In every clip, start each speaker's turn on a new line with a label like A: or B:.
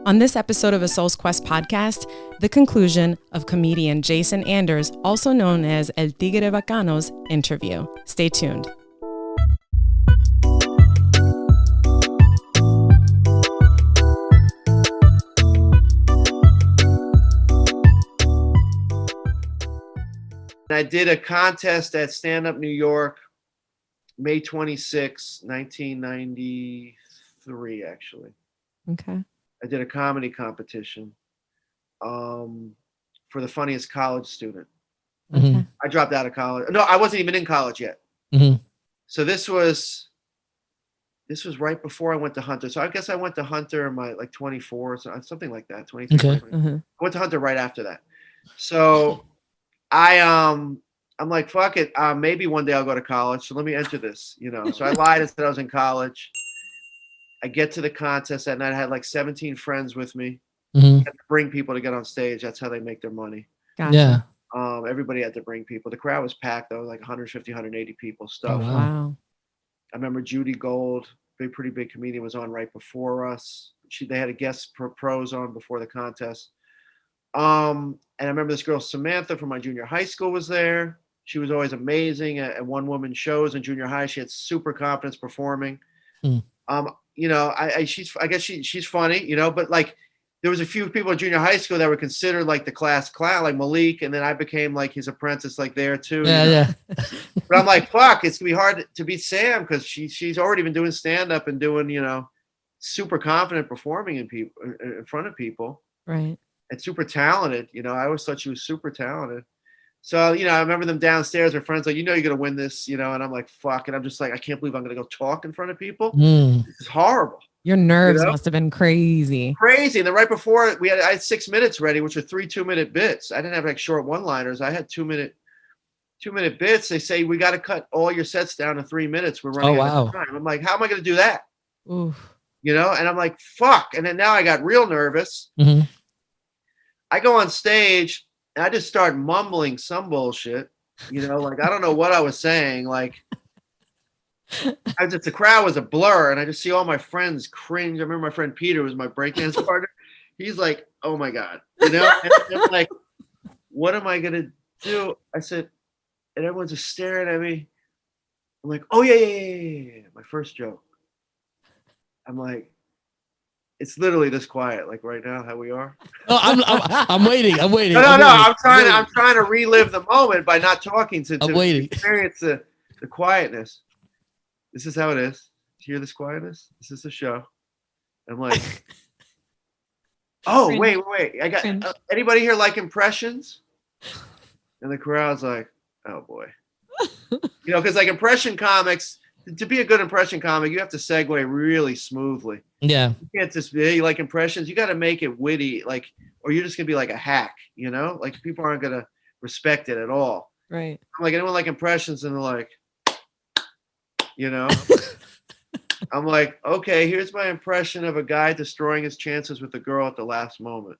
A: On this episode of A Soul's Quest podcast, the conclusion of comedian Jason Andors, also known as El Tigre Vacano's interview. Stay tuned.
B: I did a contest at Stand Up New York, May 26, 1993, actually.
A: Okay.
B: I did a comedy competition for the funniest college student.
A: Okay.
B: I dropped out of college. No, I wasn't even in college yet. So this was right before I went to Hunter. So I guess I went to Hunter in my 24, so something like that, 23.
C: Okay.
B: I went to Hunter right after that. So I'm like, fuck it. Maybe one day I'll go to college. So let me enter this, So I lied and said I was in college. I get to the contest that night. I had 17 friends with me. I had to bring people to get on stage. That's how they make their money.
A: Gotcha.
C: Yeah.
B: Everybody had to bring people. The crowd was packed though, 150, 180 people. Stuff.
C: Oh,
A: Wow.
B: I remember Judy Gold, pretty big comedian, was on right before us. They had a guest pros on before the contest. And I remember this girl Samantha from my junior high school was there. She was always amazing at one-woman shows in junior high. She had super confidence performing. I guess she's funny, but there was a few people in junior high school that were considered the class clown, like Malik, and then I became his apprentice there too.
C: Yeah.
B: But I'm like, fuck, it's gonna be hard to beat Sam because she's already been doing stand-up and doing, super confident performing in front of people.
A: Right.
B: And super talented. I always thought she was super talented. So, I remember them downstairs, her friends you're going to win this, and I'm like, fuck. And I'm just I can't believe I'm going to go talk in front of people. This is horrible.
A: Your nerves must have been crazy.
B: Crazy. And then right before I had 6 minutes ready, which are 3 2-minute bits. I didn't have short one-liners. I had 2-minute bits. They say, we got to cut all your sets down to 3 minutes. We're running out of time. I'm like, how am I going to do that?
A: Oof.
B: And I'm like, fuck. And then now I got real nervous. I go on stage and I just start mumbling some bullshit, I don't know what I was saying. The crowd was a blur and I just see all my friends cringe. I remember my friend Peter was my breakdance partner. He's like, oh my God, and I'm like, what am I going to do? I said, and everyone's just staring at me. I'm like, oh yeah. My first joke. I'm like, it's literally this quiet, right now, how we are.
C: Oh, I'm waiting. No.
B: I'm trying to relive the moment by not talking to experience the quietness. This is how it is. Hear this quietness? This is the show. I'm like, oh, wait. I got anybody here like impressions? And the crowd's like, oh boy. Because impression comics, to be a good impression comic, you have to segue really smoothly.
C: Yeah.
B: You can't just be impressions. You got to make it witty, or you're just going to be like a hack, people aren't going to respect it at all.
A: Right.
B: I'm like, anyone like impressions? And they're like, I'm like, okay, here's my impression of a guy destroying his chances with a girl at the last moment.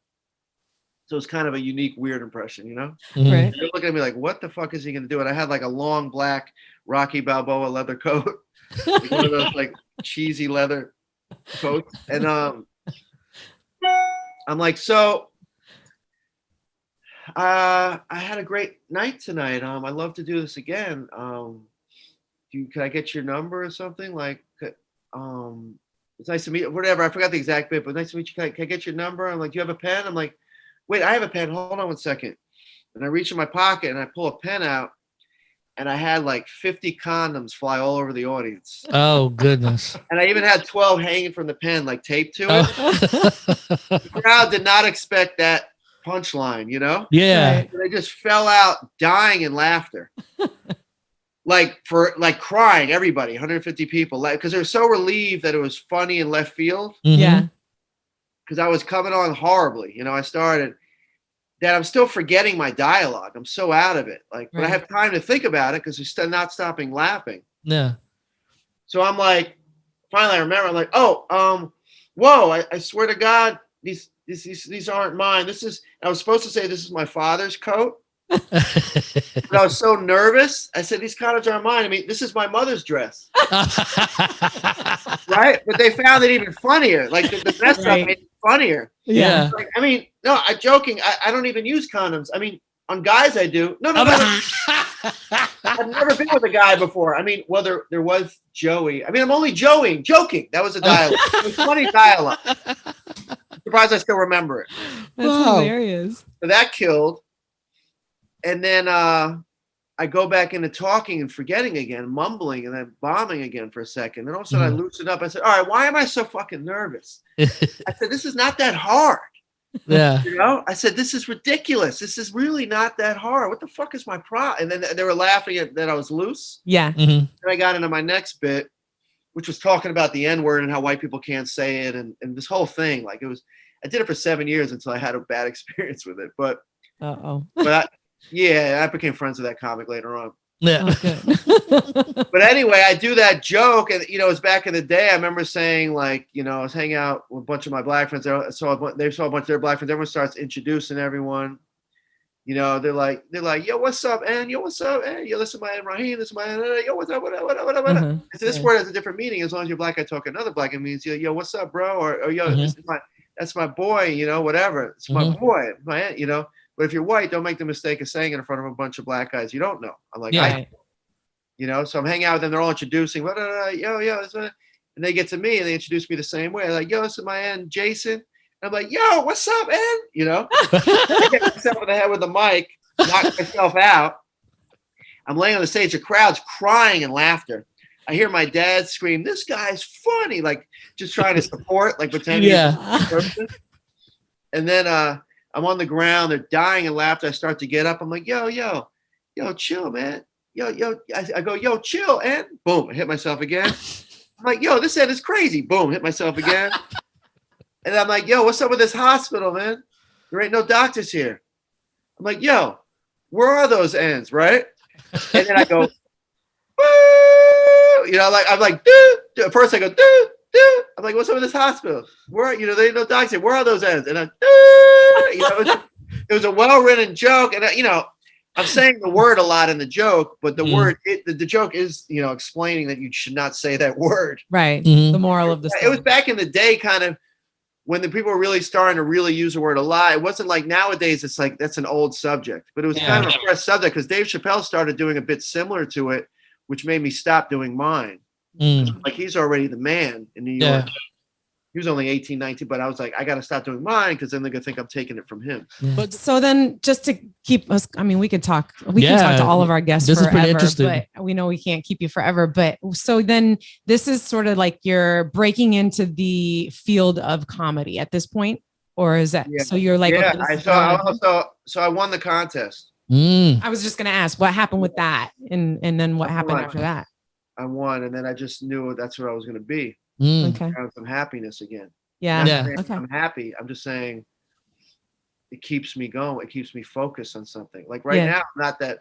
B: So it's kind of a unique, weird impression,
A: Right.
B: They're looking at me like, what the fuck is he going to do? And I had a long black Rocky Balboa leather coat, one of those cheesy leather coats. And I'm like, so I had a great night tonight. I'd love to do this again. Can I get your number or something? It's nice to meet you. Whatever. I forgot the exact bit, but nice to meet you. Can I get your number? I'm like, do you have a pen? I'm like, wait, I have a pen. Hold on 1 second. And I reach in my pocket and I pull a pen out and I had 50 condoms fly all over the audience.
C: Oh, goodness.
B: And I even had 12 hanging from the pen, taped to it. The crowd did not expect that punchline,
C: Yeah.
B: Right. They just fell out dying in laughter. Crying, everybody, 150 people, because they're so relieved that it was funny in left field.
A: Yeah.
B: Because I was coming on horribly. I started that I'm still forgetting my dialogue. I'm so out of it. But I have time to think about it because we're still not stopping laughing.
C: Yeah.
B: So I'm like, finally I remember, I'm like, whoa, I swear to God, these aren't mine. I was supposed to say this is my father's coat. But I was so nervous. I said, these condoms aren't mine. I mean, this is my mother's dress. Right? But they found it even funnier. Like the mess up made it funnier.
C: Yeah.
B: Like, I mean, no, I'm joking. I don't even use condoms. I mean, on guys I do. No. I've never been with a guy before. I mean, well, there was Joey. I mean, I'm only joking. That was a dialogue. It was funny dialogue. I'm surprised I still remember it.
A: That's hilarious.
B: So that killed. And then I go back into talking and forgetting again, mumbling, and then bombing again for a second. And all of a sudden I loosened up. I said, all right, why am I so fucking nervous? I said, this is not that hard.
C: Yeah.
B: You know, I said, this is ridiculous. This is really not that hard. What the fuck is my problem? And then they were laughing at that I was loose.
A: Yeah.
B: And I got into my next bit, which was talking about the N-word and how white people can't say it. And this whole thing, like I did it for 7 years until I had a bad experience with it. But I became friends with that comic later on.
C: Yeah.
B: But anyway, I do that joke, and it was back in the day. I remember saying, like, I was hanging out with a bunch of my black friends. They saw a bunch of their black friends. Everyone starts introducing everyone. They're like, yo, what's up, and yo, what's up, and yo, this is my Aunt Raheem, this is my yo, what's up, what up. So this word has a different meaning. As long as you're black, I talk another black. It means yo, what's up, bro, or yo, that's my boy, whatever. It's my boy, my aunt, But if you're white, don't make the mistake of saying it in front of a bunch of black guys you don't know. I'm like, so I'm hanging out with them. They're all introducing, yo, and they get to me and they introduce me the same way. They're like, yo, this is my aunt Jason. And I'm like, yo, what's up, man? I get myself in the head with the mic, knock myself out. I'm laying on the stage. The crowd's crying and laughter. I hear my dad scream, this guy's funny, like just trying to support, like pretending. And then I'm on the ground. They're dying and laughter. I start to get up. I'm like, yo, chill, man. Yo. I go, yo, chill. And boom, I hit myself again. I'm like, yo, this end is crazy. Boom, hit myself again. And I'm like, yo, what's up with this hospital, man? There ain't no doctors here. I'm like, yo, where are those ends, right? And then I go, woo! I'm like, dude. First I go, dude. I'm like, what's up with this hospital? Where, there ain't no doctors here. Where are those ends? And I'm, it was a well-written joke. And, I'm saying the word a lot in the joke, but the word, the joke is, explaining that you should not say that word.
A: Right. The moral of the story.
B: It was back in the day, kind of, when the people were really starting to really use the word a lot. It wasn't like nowadays, it's like, that's an old subject. But it was kind of a fresh subject because Dave Chappelle started doing a bit similar to it, which made me stop doing mine. Like, he's already the man in New York. He was only 18, 19, but I was like, I got to stop doing mine because then they're going to think I'm taking it from him.
A: But so then just to keep us, I mean, we can talk to all of our guests
C: this
A: forever,
C: is pretty interesting.
A: but we know we can't keep you forever. But so then this is sort of like you're breaking into the field of comedy at this point, or is that, so you're like,
B: so I won the contest.
A: I was just going to ask what happened with that. And then what happened after that?
B: I won. And then I just knew that's what I was going to be.
A: Okay.
B: Found some happiness again.
A: Okay.
B: I'm happy. I'm just saying it keeps me going. It keeps me focused on something. Like now, I'm not that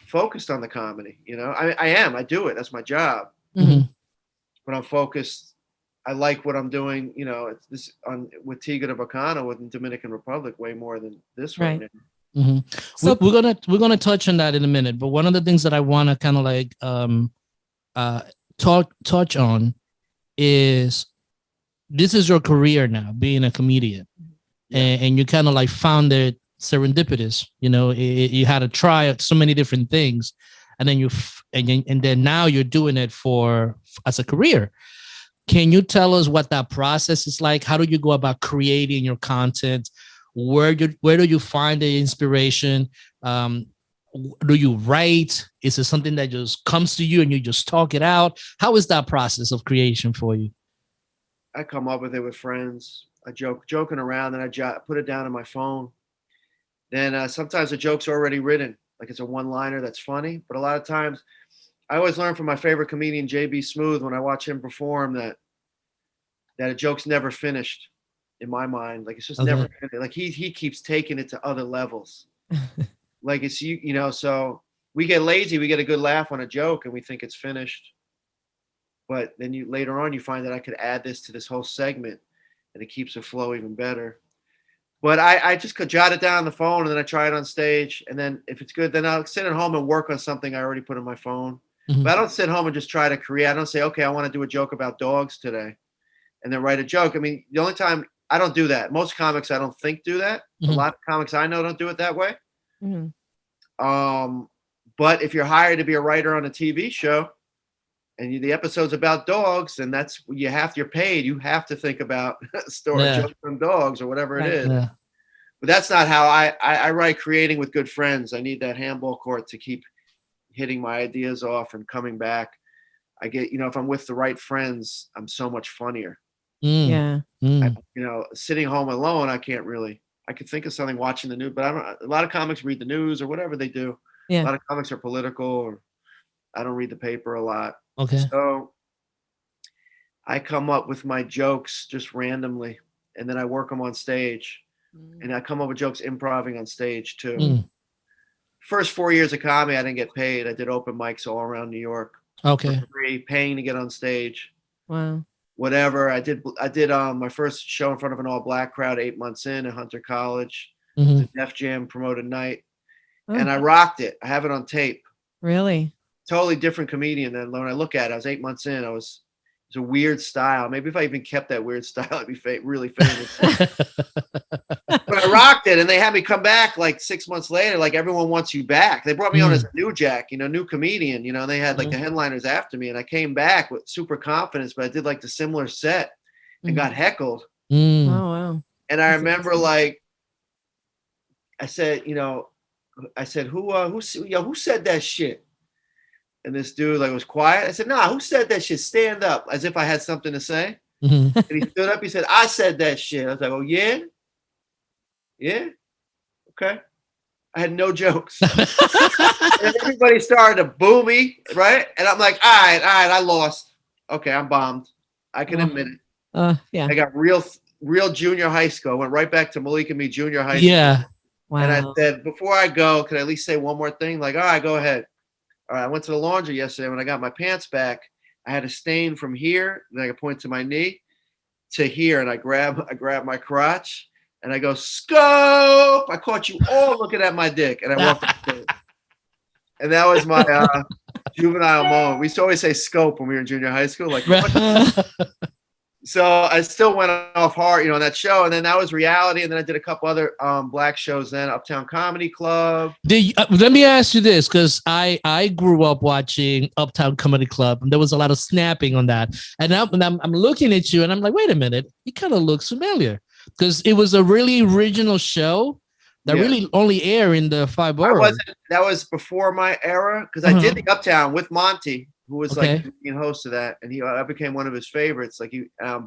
B: focused on the comedy. I am. I do it. That's my job. But I'm focused. I like what I'm doing. It's this with Tiguere Vacano with the Dominican Republic way more than this right now.
C: So we're gonna touch on that in a minute. But one of the things that I want to kind of like touch on is this is your career now, being a comedian, and you kind of like found it serendipitous. You had to try out so many different things, and then and then now you're doing it as a career. Can you tell us what that process is like? How do you go about creating your content? Where do you find the inspiration? Do you write? Is it something that just comes to you and you just talk it out? How is that process of creation for you?
B: I come up with it with friends. I joking around, and I put it down on my phone. Then sometimes the joke's already written, like it's a one-liner that's funny. But a lot of times, I always learn from my favorite comedian, JB Smooth, when I watch him perform that a joke's never finished in my mind. Like, it's just never finished. Like, he keeps taking it to other levels. Like, it's, so we get lazy, we get a good laugh on a joke and we think it's finished. But then later on you find that I could add this to this whole segment and it keeps the flow even better. But I just could jot it down on the phone, and then I try it on stage. And then if it's good, then I'll sit at home and work on something I already put on my phone.
C: Mhm.
B: But I don't sit home and just try to create. I don't say, okay, I want to do a joke about dogs today, and then write a joke. I mean, the only time I don't do that. Most comics I don't think do that. A
C: Mhm.
B: lot of comics I know don't do it that way.
A: Mhm.
B: But if you're hired to be a writer on a TV show, and the episode's about dogs, and that's you're paid. You have to think about story jokes on dogs or whatever it is.
C: Yeah.
B: But that's not how I write. Creating with good friends. I need that handball court to keep hitting my ideas off and coming back. I get, if I'm with the right friends, I'm so much funnier.
A: Yeah.
B: Sitting home alone, I can't really. I could think of something watching the news, but a lot of comics read the news or whatever they do.
A: Yeah.
B: A lot of comics are political, or I don't read the paper a lot.
C: Okay.
B: So I come up with my jokes just randomly, and then I work them on stage. And I come up with jokes improvising on stage too. First 4 years of comedy, I didn't get paid. I did open mics all around New York.
C: Okay.
B: For free, paying to get on stage.
A: Wow.
B: Whatever. I did my first show in front of an all black crowd 8 months in at Hunter College.
C: Mhm.
B: The Def Jam promoted night. And I rocked it. I have it on tape.
A: Really?
B: Totally different comedian than when I look at it. I was 8 months in. It's a weird style. Maybe if I even kept that weird style, I'd be really famous. But I rocked it, and they had me come back like 6 months later. Like, everyone wants you back. They brought me on as a new Jack, new comedian. And they had like the headliners after me, and I came back with super confidence. But I did like the similar set and got heckled.
A: Oh wow!
B: And I remember like I said, who said that shit? And this dude like was quiet. I said, nah, who said that shit? Stand up, as if I had something to say.
C: Mm-hmm.
B: And he stood up. He said, I said that shit. I was like, oh, yeah? Yeah? Okay. I had no jokes. And everybody started to boo me, right? And I'm like, all right, I lost. Okay, I'm bombed. I can admit it.
A: Yeah.
B: I got real junior high school. I went right back to Malik and me junior high school.
C: Yeah.
A: Wow.
B: And I said, before I go, could I at least say one more thing? Like, all right, go ahead. All right, I went to the laundry yesterday. When I got my pants back, I had a stain from here, then I could point to my knee, to here, and I grab my crotch, and I go, scope! I caught you all looking at my dick, and I walked upstairs. And that was my juvenile moment. We used to always say scope when we were in junior high school. Like, so I still went off hard, on that show, and then that was reality. And then I did a couple other black shows then, Uptown Comedy Club.
C: Let me ask you this, because I grew up watching Uptown Comedy Club, and there was a lot of snapping on that. And I'm looking at you, and I'm like, wait a minute, he kind of looks familiar, because it was a really original show that really only aired in the 5 boroughs.
B: That was before my era, because I did the Uptown with Monty, who was like the host of that, and I became one of his favorites. Like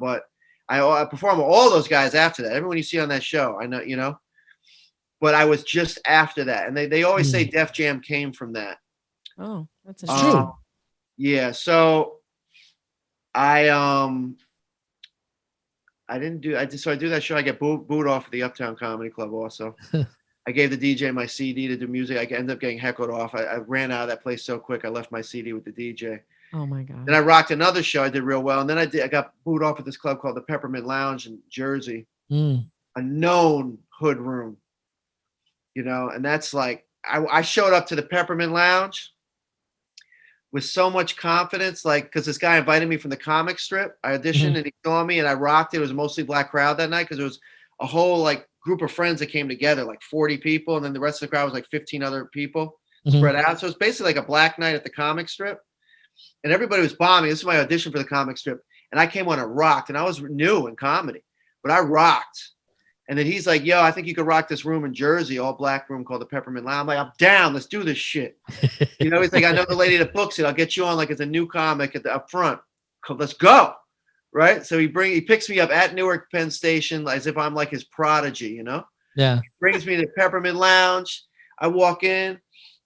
B: but I performed with all those guys after that. Everyone you see on that show, I know, But I was just after that, and they always say Def Jam came from that.
A: Oh, that's
C: true.
B: Yeah, so I do that show. I get booed off of the Uptown Comedy Club also. I gave the DJ my CD to do music. I ended up getting heckled off. I ran out of that place so quick. I left my CD with the DJ.
A: Oh my God.
B: Then I rocked another show. I did real well. And then I got booed off at this club called the Peppermint Lounge in Jersey. A known hood room. And that's like, I showed up to the Peppermint Lounge with so much confidence, like, because this guy invited me from the comic strip. I auditioned and he saw me and I rocked it. It was a mostly black crowd that night because there was a whole like group of friends that came together, like 40 people. And then the rest of the crowd was like 15 other people spread out. So it's basically like a black night at the comic strip. And everybody was bombing. This is my audition for the comic strip. And I came on and rocked. And I was new in comedy, but I rocked. And then he's like, yo, I think you could rock this room in Jersey, all black room called the Peppermint Lounge. I'm like, I'm down. Let's do this shit. He's like, I know the lady that books it. I'll get you on like as a new comic up front. Let's go. Right. So he picks me up at Newark Penn Station as if I'm like his prodigy,
C: Yeah.
B: He brings me to the Peppermint Lounge. I walk in.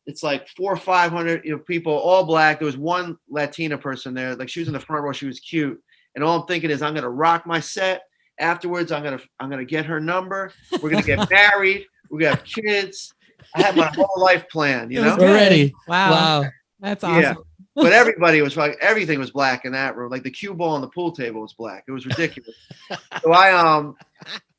B: It's like 400 or 500 people, all black. There was one Latina person there. Like, she was in the front row. She was cute. And all I'm thinking is, I'm going to rock my set. Afterwards, I'm gonna get her number. We're gonna get married. We're gonna have kids. I had my whole life planned,
C: Already.
A: Wow. That's awesome.
B: Yeah. But everything was black in that room. Like the cue ball on the pool table was black. It was ridiculous. So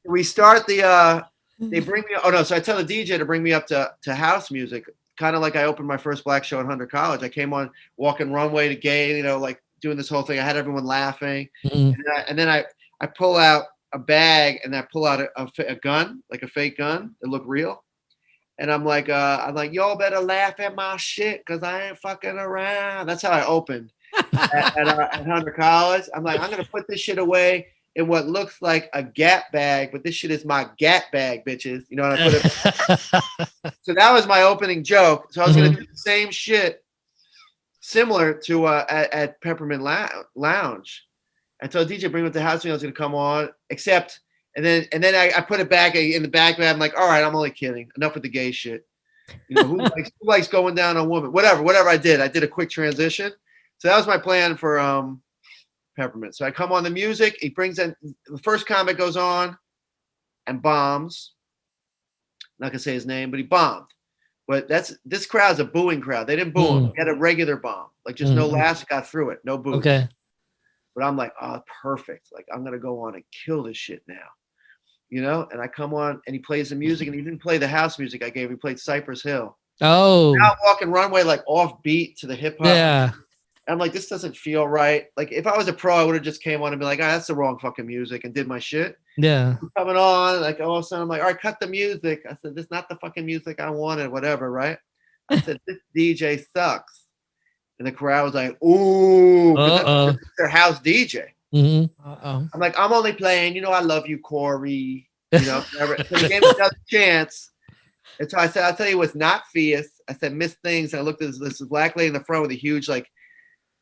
B: we start the they bring me. Oh no! So I tell the DJ to bring me up to house music, kind of like I opened my first black show at Hunter College. I came on walking runway to gay, like doing this whole thing. I had everyone laughing, and then I pull out a bag and I pull out a gun, like a fake gun that looked real. And I'm like, y'all better laugh at my shit because I ain't fucking around. That's how I opened at Hunter College. I'm like, I'm going to put this shit away in what looks like a Gap bag, but this shit is my Gap bag, bitches. You know what I put it? So that was my opening joke. So I was going to do the same shit similar to at Peppermint Lounge. I told DJ, bring me to the house. I was going to come on, except... And then I put it back in the back. I'm like, all right, I'm only kidding. Enough with the gay shit. Who likes going down on women? Whatever I did a quick transition. So that was my plan for Peppermint. So I come on the music. He brings in the first comic goes on and bombs. I'm not gonna say his name, but he bombed. But this crowd's a booing crowd. They didn't boo him. He had a regular bomb, like just no laughs, got through it, no boos.
C: Okay.
B: But I'm like, oh, perfect. Like I'm gonna go on and kill this shit now. And I come on and he plays the music and he didn't play the house music I gave. He played Cypress Hill.
C: Oh.
B: Now I'm walking runway like off beat to the hip hop.
C: Yeah.
B: I'm like, this doesn't feel right. Like if I was a pro, I would have just came on and been like, that's the wrong fucking music and did my shit.
C: Yeah.
B: Coming on, like all of a sudden I'm like, all right, cut the music. I said, this is not the fucking music I wanted, whatever, right? I said, this DJ sucks. And the crowd was like, ooh, that's their house DJ.
C: Mm-hmm.
B: I'm like, I'm only playing, I love you, Corey. So they gave me another chance. And so I said, I'll tell you what's not fierce. I said, Miss Things. And I looked at this black lady in the front with a huge, like,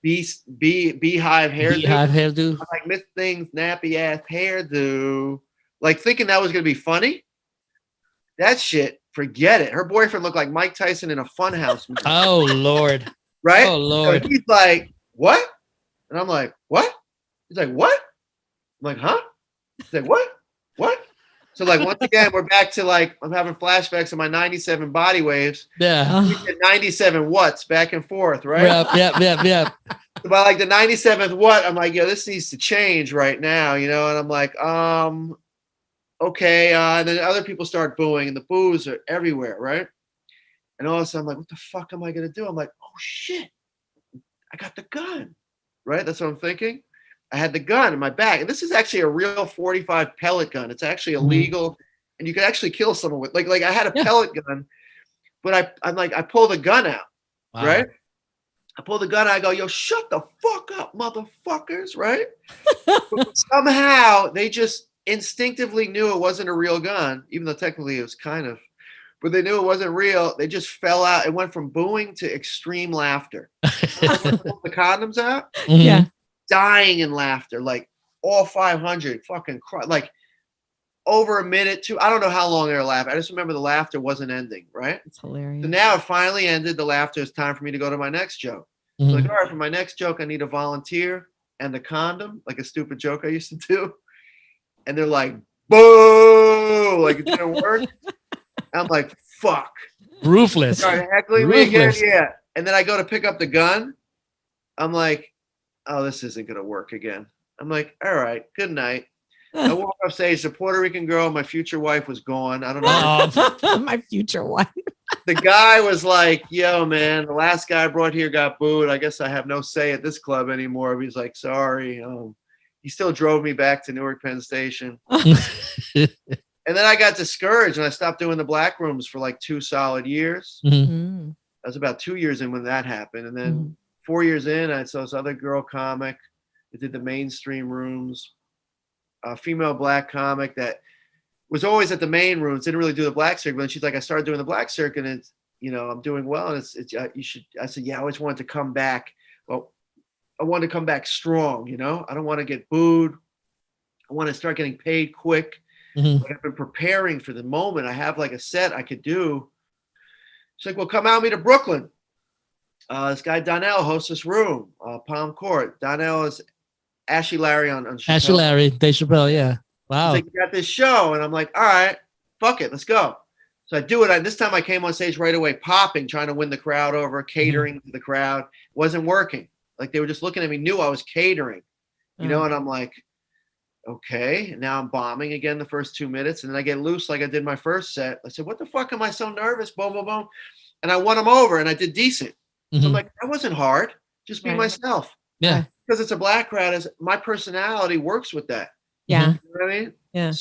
B: beehive hairdo.
C: Beehive hairdo.
B: I'm like, Miss Things, nappy ass hairdo. Like, thinking that was going to be funny. That shit, forget it. Her boyfriend looked like Mike Tyson in a Funhouse movie.
C: Oh, Lord.
B: Right?
C: Oh, Lord.
B: So he's like, what? And I'm like, what? He's like, what? I'm like, huh? He's like, what? What? So like once again, we're back to like I'm having flashbacks of my 97 body waves.
C: Yeah.
B: 97 watts back and forth, right?
C: Yep.
B: So by like the 97th watt, I'm like, yo, this needs to change right now, And I'm like, okay. And then other people start booing, and the boos are everywhere, right? And all of a sudden, I'm like, what the fuck am I gonna do? I'm like, oh shit, I got the gun, right? That's what I'm thinking. I had the gun in my bag. And this is actually a real 45 pellet gun. It's actually illegal. And you can actually kill someone with like I had a pellet gun, but I'm like, I pull the gun out, right? I pull the gun out, I go, yo, shut the fuck up, motherfuckers, right? But somehow they just instinctively knew it wasn't a real gun, even though technically it was kind of, but they knew it wasn't real. They just fell out. It went from booing to extreme laughter. Pull the condoms out.
A: Yeah.
B: Dying in laughter, like all 500 fucking cry, like over a minute, I don't know how long they were laughing. I just remember the laughter wasn't ending, right?
A: It's hilarious.
B: So now it finally ended. The laughter. It's time for me to go to my next joke. So like, all right, for my next joke, I need a volunteer and a condom, like a stupid joke I used to do. And they're like, boo, like it didn't work. I'm like, fuck.
C: Ruthless.
B: Started heckling me again, yeah. And then I go to pick up the gun. I'm like, oh, this isn't going to work again. I'm like, all right, good night. I walk off stage. The Puerto Rican girl, my future wife, was gone. I don't know.
A: My future wife.
B: The guy was like, yo, man, the last guy I brought here got booed. I guess I have no say at this club anymore. He's like, sorry. He still drove me back to Newark Penn Station. And then I got discouraged and I stopped doing the black rooms for like 2 solid years.
A: Mm-hmm.
B: I was about 2 years in when that happened. And then 4 years in, I saw this other girl comic that did the mainstream rooms, a female black comic that was always at the main rooms, didn't really do the black circuit. And she's like, I started doing the black circuit and it's, I'm doing well. And it's you should, I said, yeah, I always wanted to come back. Well, I want to come back strong. I don't want to get booed. I want to start getting paid quick. Like I've been preparing for the moment. I have like a set I could do. She's like, well, come out with me to Brooklyn. This guy Donnell hosts this room, Palm Court. Donnell is Ashley Larry on Chappelle.
C: Ashley Larry, Dave Chappelle, yeah. Wow.
B: He's like, you got this show. And I'm like, all right, fuck it, let's go. So I do it. This time I came on stage right away, popping, trying to win the crowd over, catering to the crowd. Wasn't working. Like they were just looking at me, knew I was catering, and I'm like, okay, now I'm bombing again the first 2 minutes, and then I get loose like I did my first set. I said, what the fuck am I so nervous? Boom, boom, boom. And I won them over, and I did decent. So I'm like, that wasn't hard. Just be myself.
C: Yeah.
B: Because it's a black crowd, my personality works with that.
A: Yeah.
B: You know what I mean?
A: Yeah.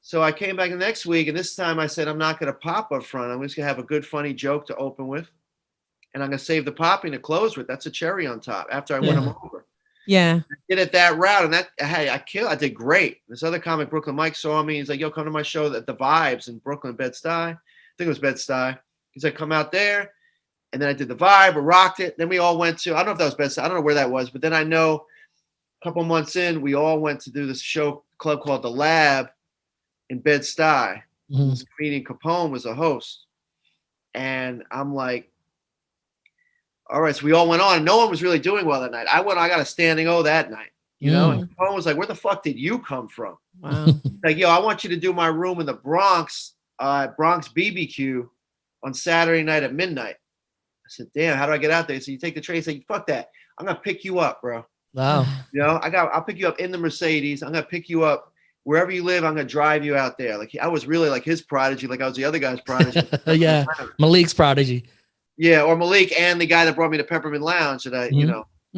B: So I came back the next week, and this time I said, I'm not going to pop up front. I'm just going to have a good, funny joke to open with. And I'm going to save the popping to close with. That's a cherry on top after I win them over.
A: Yeah.
B: I did it that route. And I did great. This other comic, Brooklyn Mike, saw me. He's like, yo, come to my show at the Vibes in Brooklyn, Bed-Stuy. I think it was Bed-Stuy. He's like, come out there. And then I did the Vibe, I rocked it. Then we all went to, I don't know if that was Bed-Stuy. I don't know where that was. But then I know a couple months in, we all went to do this show club called The Lab in Bed-Stuy. This comedian Capone was a host. And I'm like, all right, so we all went on. No one was really doing well that night. I got a standing O that night, you know? And Capone was like, where the fuck did you come from?
A: Wow.
B: Like, yo, I want you to do my room in the Bronx, Bronx BBQ on Saturday night at midnight. I said, damn, how do I get out there? So you take the train. He said, fuck that. I'm going to pick you up, bro.
C: Wow.
B: You know, I'll pick you up in the Mercedes. I'm going to pick you up wherever you live. I'm going to drive you out there. Like, I was really like his prodigy. Like I was the other guy's prodigy.
C: Yeah. Malik's prodigy.
B: Yeah, or Malik and the guy that brought me to Peppermint Lounge that I,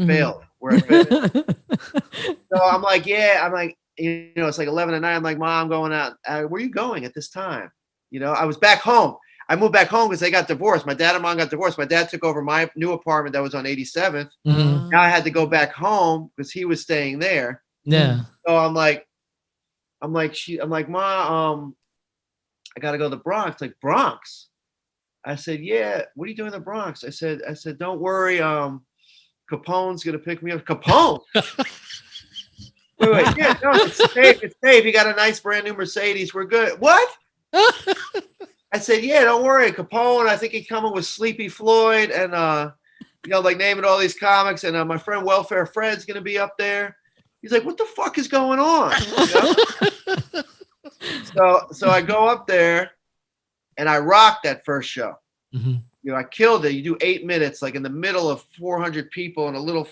B: failed. Where I failed. So I'm like, it's like 11 at night. I'm like, Mom, I'm going out. Where are you going at this time? You know, I was back home. I moved back home because they got divorced. My dad and mom got divorced. My dad took over my new apartment that was on 87th. Now I had to go back home because he was staying there.
C: Yeah.
B: So I'm like, Ma, I got to go to the Bronx. Like, Bronx? I said, yeah, what are you doing in the Bronx? I said, don't worry. Capone's going to pick me up. Capone? wait. Yeah, no, it's safe. You got a nice brand new Mercedes. We're good. What? I said, yeah, don't worry. Capone, I think he's coming with Sleepy Floyd and, like naming all these comics. And my friend Welfare Fred's going to be up there. He's like, what the fuck is going on? You know? So I go up there. And I rocked that first show. You know, I killed it. You do 8 minutes, like in the middle of 400 people in a little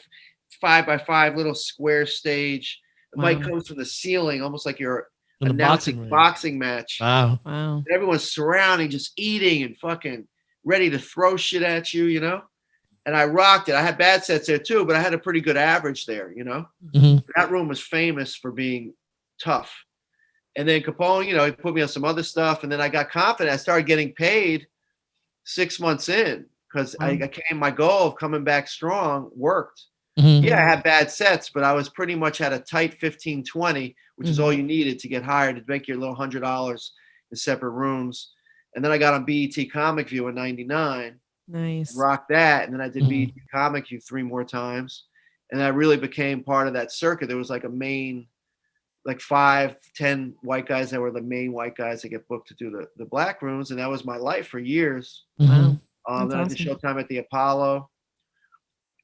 B: 5x5 little square stage. The mic comes from the ceiling, almost like you're announcing a boxing match.
C: Wow.
B: And everyone's surrounding, just eating and fucking ready to throw shit at you, you know? And I rocked it. I had bad sets there too, but I had a pretty good average there, you know? That room was famous for being tough. And then Capone, he put me on some other stuff. And then I got confident. I started getting paid 6 months in because my goal of coming back strong worked. Yeah, I had bad sets, but I was pretty much at a tight 15, 20, which is all you needed to get hired to make your little $100 in separate rooms. And then I got on BET Comic View in 99.
A: Nice.
B: Rocked that. And then I did BET Comic View 3 more times. And I really became part of that circuit. There was like a main, like 5-10 white guys that were the main white guys that get booked to do the black rooms. And that was my life for years.
A: Wow.
B: Then I did Showtime at the Apollo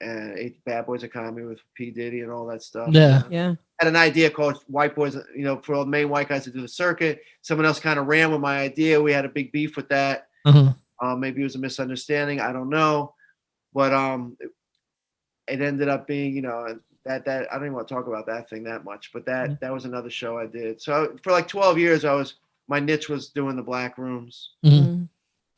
B: and ate Bad Boys of Comedy with P. Diddy and all that stuff.
C: Yeah.
A: Yeah.
B: Had an idea called White Boys, for all the main white guys to do the circuit. Someone else kind of ran with my idea. We had a big beef with that. Maybe it was a misunderstanding. I don't know. But it ended up being, that I don't even want to talk about that thing that much, but that was another show I did. So for like 12 years, my niche was doing the black rooms.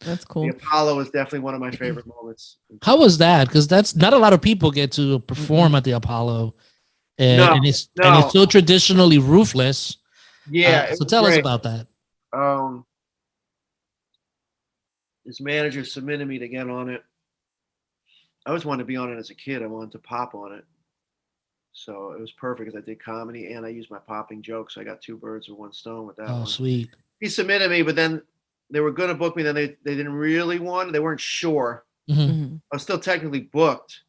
A: That's cool.
B: The Apollo was definitely one of my favorite moments.
C: How was that? Because that's not a lot of people get to perform at the Apollo, and it's so traditionally roofless.
B: Yeah.
C: So tell us about that.
B: His manager submitted me to get on it. I always wanted to be on it as a kid. I wanted to pop on it. So it was perfect because I did comedy and I used my popping jokes. So I got 2 birds with 1 stone with that one.
C: Oh, sweet.
B: He submitted me, but then they were going to book me. Then they didn't really want. They weren't sure. I was still technically booked,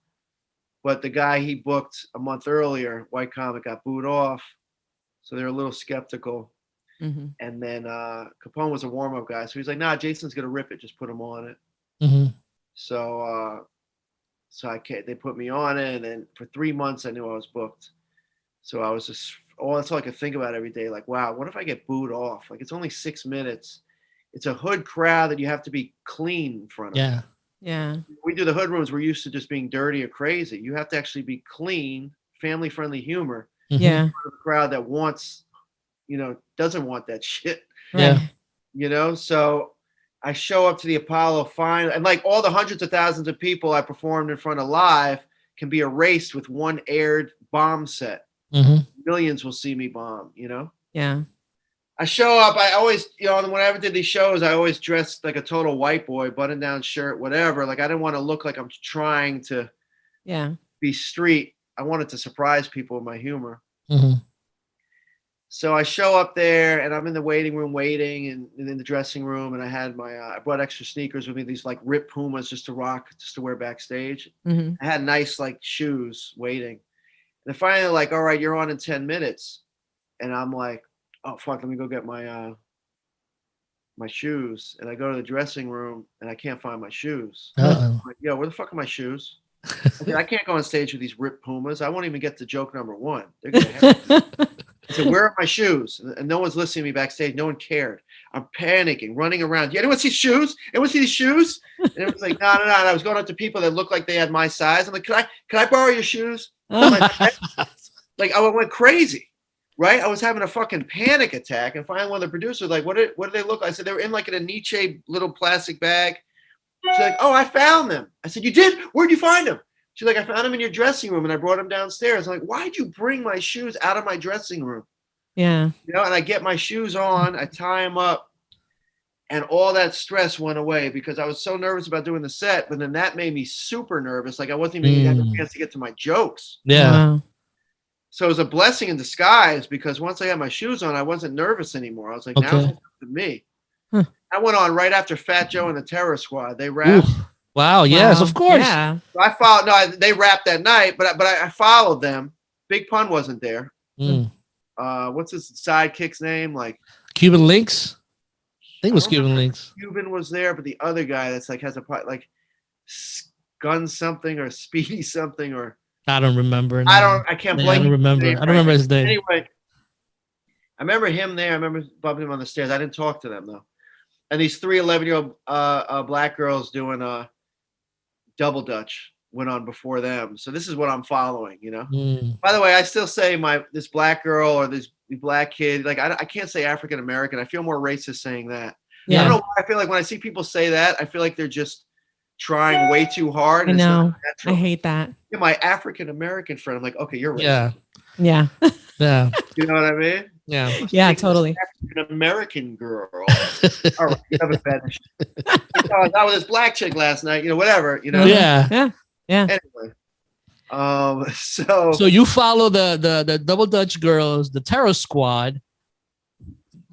B: but the guy he booked a month earlier, white comic, got booed off. So they were a little skeptical. And then Capone was a warm-up guy. So he's like, nah, Jason's going to rip it. Just put him on it. So they put me on it, and then for 3 months I knew I was booked. So I was just, that's all I could think about every day. Like, wow, what if I get booed off? Like, it's only 6 minutes. It's a hood crowd that you have to be clean in front of.
A: Yeah.
B: We do the hood rooms. We're used to just being dirty or crazy. You have to actually be clean, family-friendly humor.
A: Yeah.
B: The crowd that wants, doesn't want that shit.
C: Yeah.
B: So I show up to the Apollo finally, and like all the hundreds of thousands of people I performed in front of live can be erased with one aired bomb set. Millions will see me bomb,
A: Yeah.
B: I show up. I always, when I ever did these shows, I always dressed like a total white boy, button down shirt, whatever. Like I didn't want to look like I'm trying to be street. I wanted to surprise people with my humor. So I show up there and I'm in the waiting room waiting and in the dressing room. And I had I brought extra sneakers with me, these like ripped Pumas just to wear backstage. I had nice like shoes waiting. And then finally like, all right, you're on in 10 minutes. And I'm like, oh fuck, let me go get my shoes. And I go to the dressing room and I can't find my shoes. I'm like, yo, where the fuck are my shoes? I can't go on stage with these ripped Pumas. I won't even get to joke number one. They're gonna have I said, where are my shoes? And no one's listening to me backstage. No one cared. I'm panicking, running around. Yeah, anyone see shoes? Anyone see these shoes? And it was like, no. And I was going up to people that looked like they had my size. I'm like, can I borrow your shoes? Like I went crazy. Right? I was having a fucking panic attack. And finally one of the producers like, what do they look like? I said, they were in like in a Nietzsche little plastic bag. She's like, oh, I found them. I said, you did? Where'd you find them? She's like, I found them in your dressing room and I brought them downstairs. I'm like, why'd you bring my shoes out of my dressing room?
A: Yeah.
B: And I get my shoes on, I tie them up, and all that stress went away because I was so nervous about doing the set, but then that made me super nervous. Like I wasn't even having a chance to get to my jokes.
C: Yeah.
A: Wow.
B: So it was a blessing in disguise because once I had my shoes on, I wasn't nervous anymore. I was like, now it's up to me. I went on right after Fat Joe and the Terror Squad. They rapped.
C: Wow. Yes, of course.
A: Yeah.
B: So I followed. No, they rapped that night, but I followed them. Big Pun wasn't there. What's his sidekick's name? Like
C: Cuban Links. I think it was Cuban Links.
B: Cuban was there, but the other guy that's like has a like Gun something or Speedy something or
C: I don't remember.
B: I can't blame.
C: I don't remember. I don't remember his name.
B: Anyway, I remember him there. I remember bumping him on the stairs. I didn't talk to them though. And these 3 11-year-old black girls doing double dutch went on before them. So this is what I'm following, By the way, I still say this black girl or this black kid, like I can't say African American. I feel more racist saying that.
A: Yeah.
B: I don't know why. I feel like when I see people say that, I feel like they're just trying way too hard.
A: I know. I hate that.
B: Yeah, my African American friend, I'm like, okay, you're racist.
C: Yeah.
A: Yeah.
C: Yeah.
B: You know what I mean?
C: Yeah.
A: Yeah, totally.
B: African American girl. All right, you have a fetish. I was out with this black chick last night, whatever,
C: Yeah.
A: Yeah. Yeah.
B: Anyway. So
C: you follow the Double Dutch girls, the Terror Squad.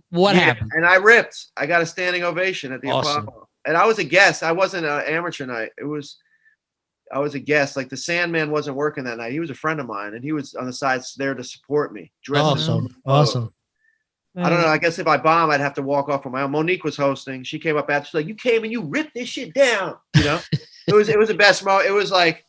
C: What happened?
B: And I ripped. I got a standing ovation at the Apollo. And I was a guest. I wasn't an amateur night. I was a guest. Like the Sandman wasn't working that night. He was a friend of mine, and he was on the sides there to support me.
C: Awesome.
B: I don't know. I guess if I bomb, I'd have to walk off on my own. Monique was hosting. She came up after. She's like, "You came and you ripped this shit down." It was the best moment. It was like,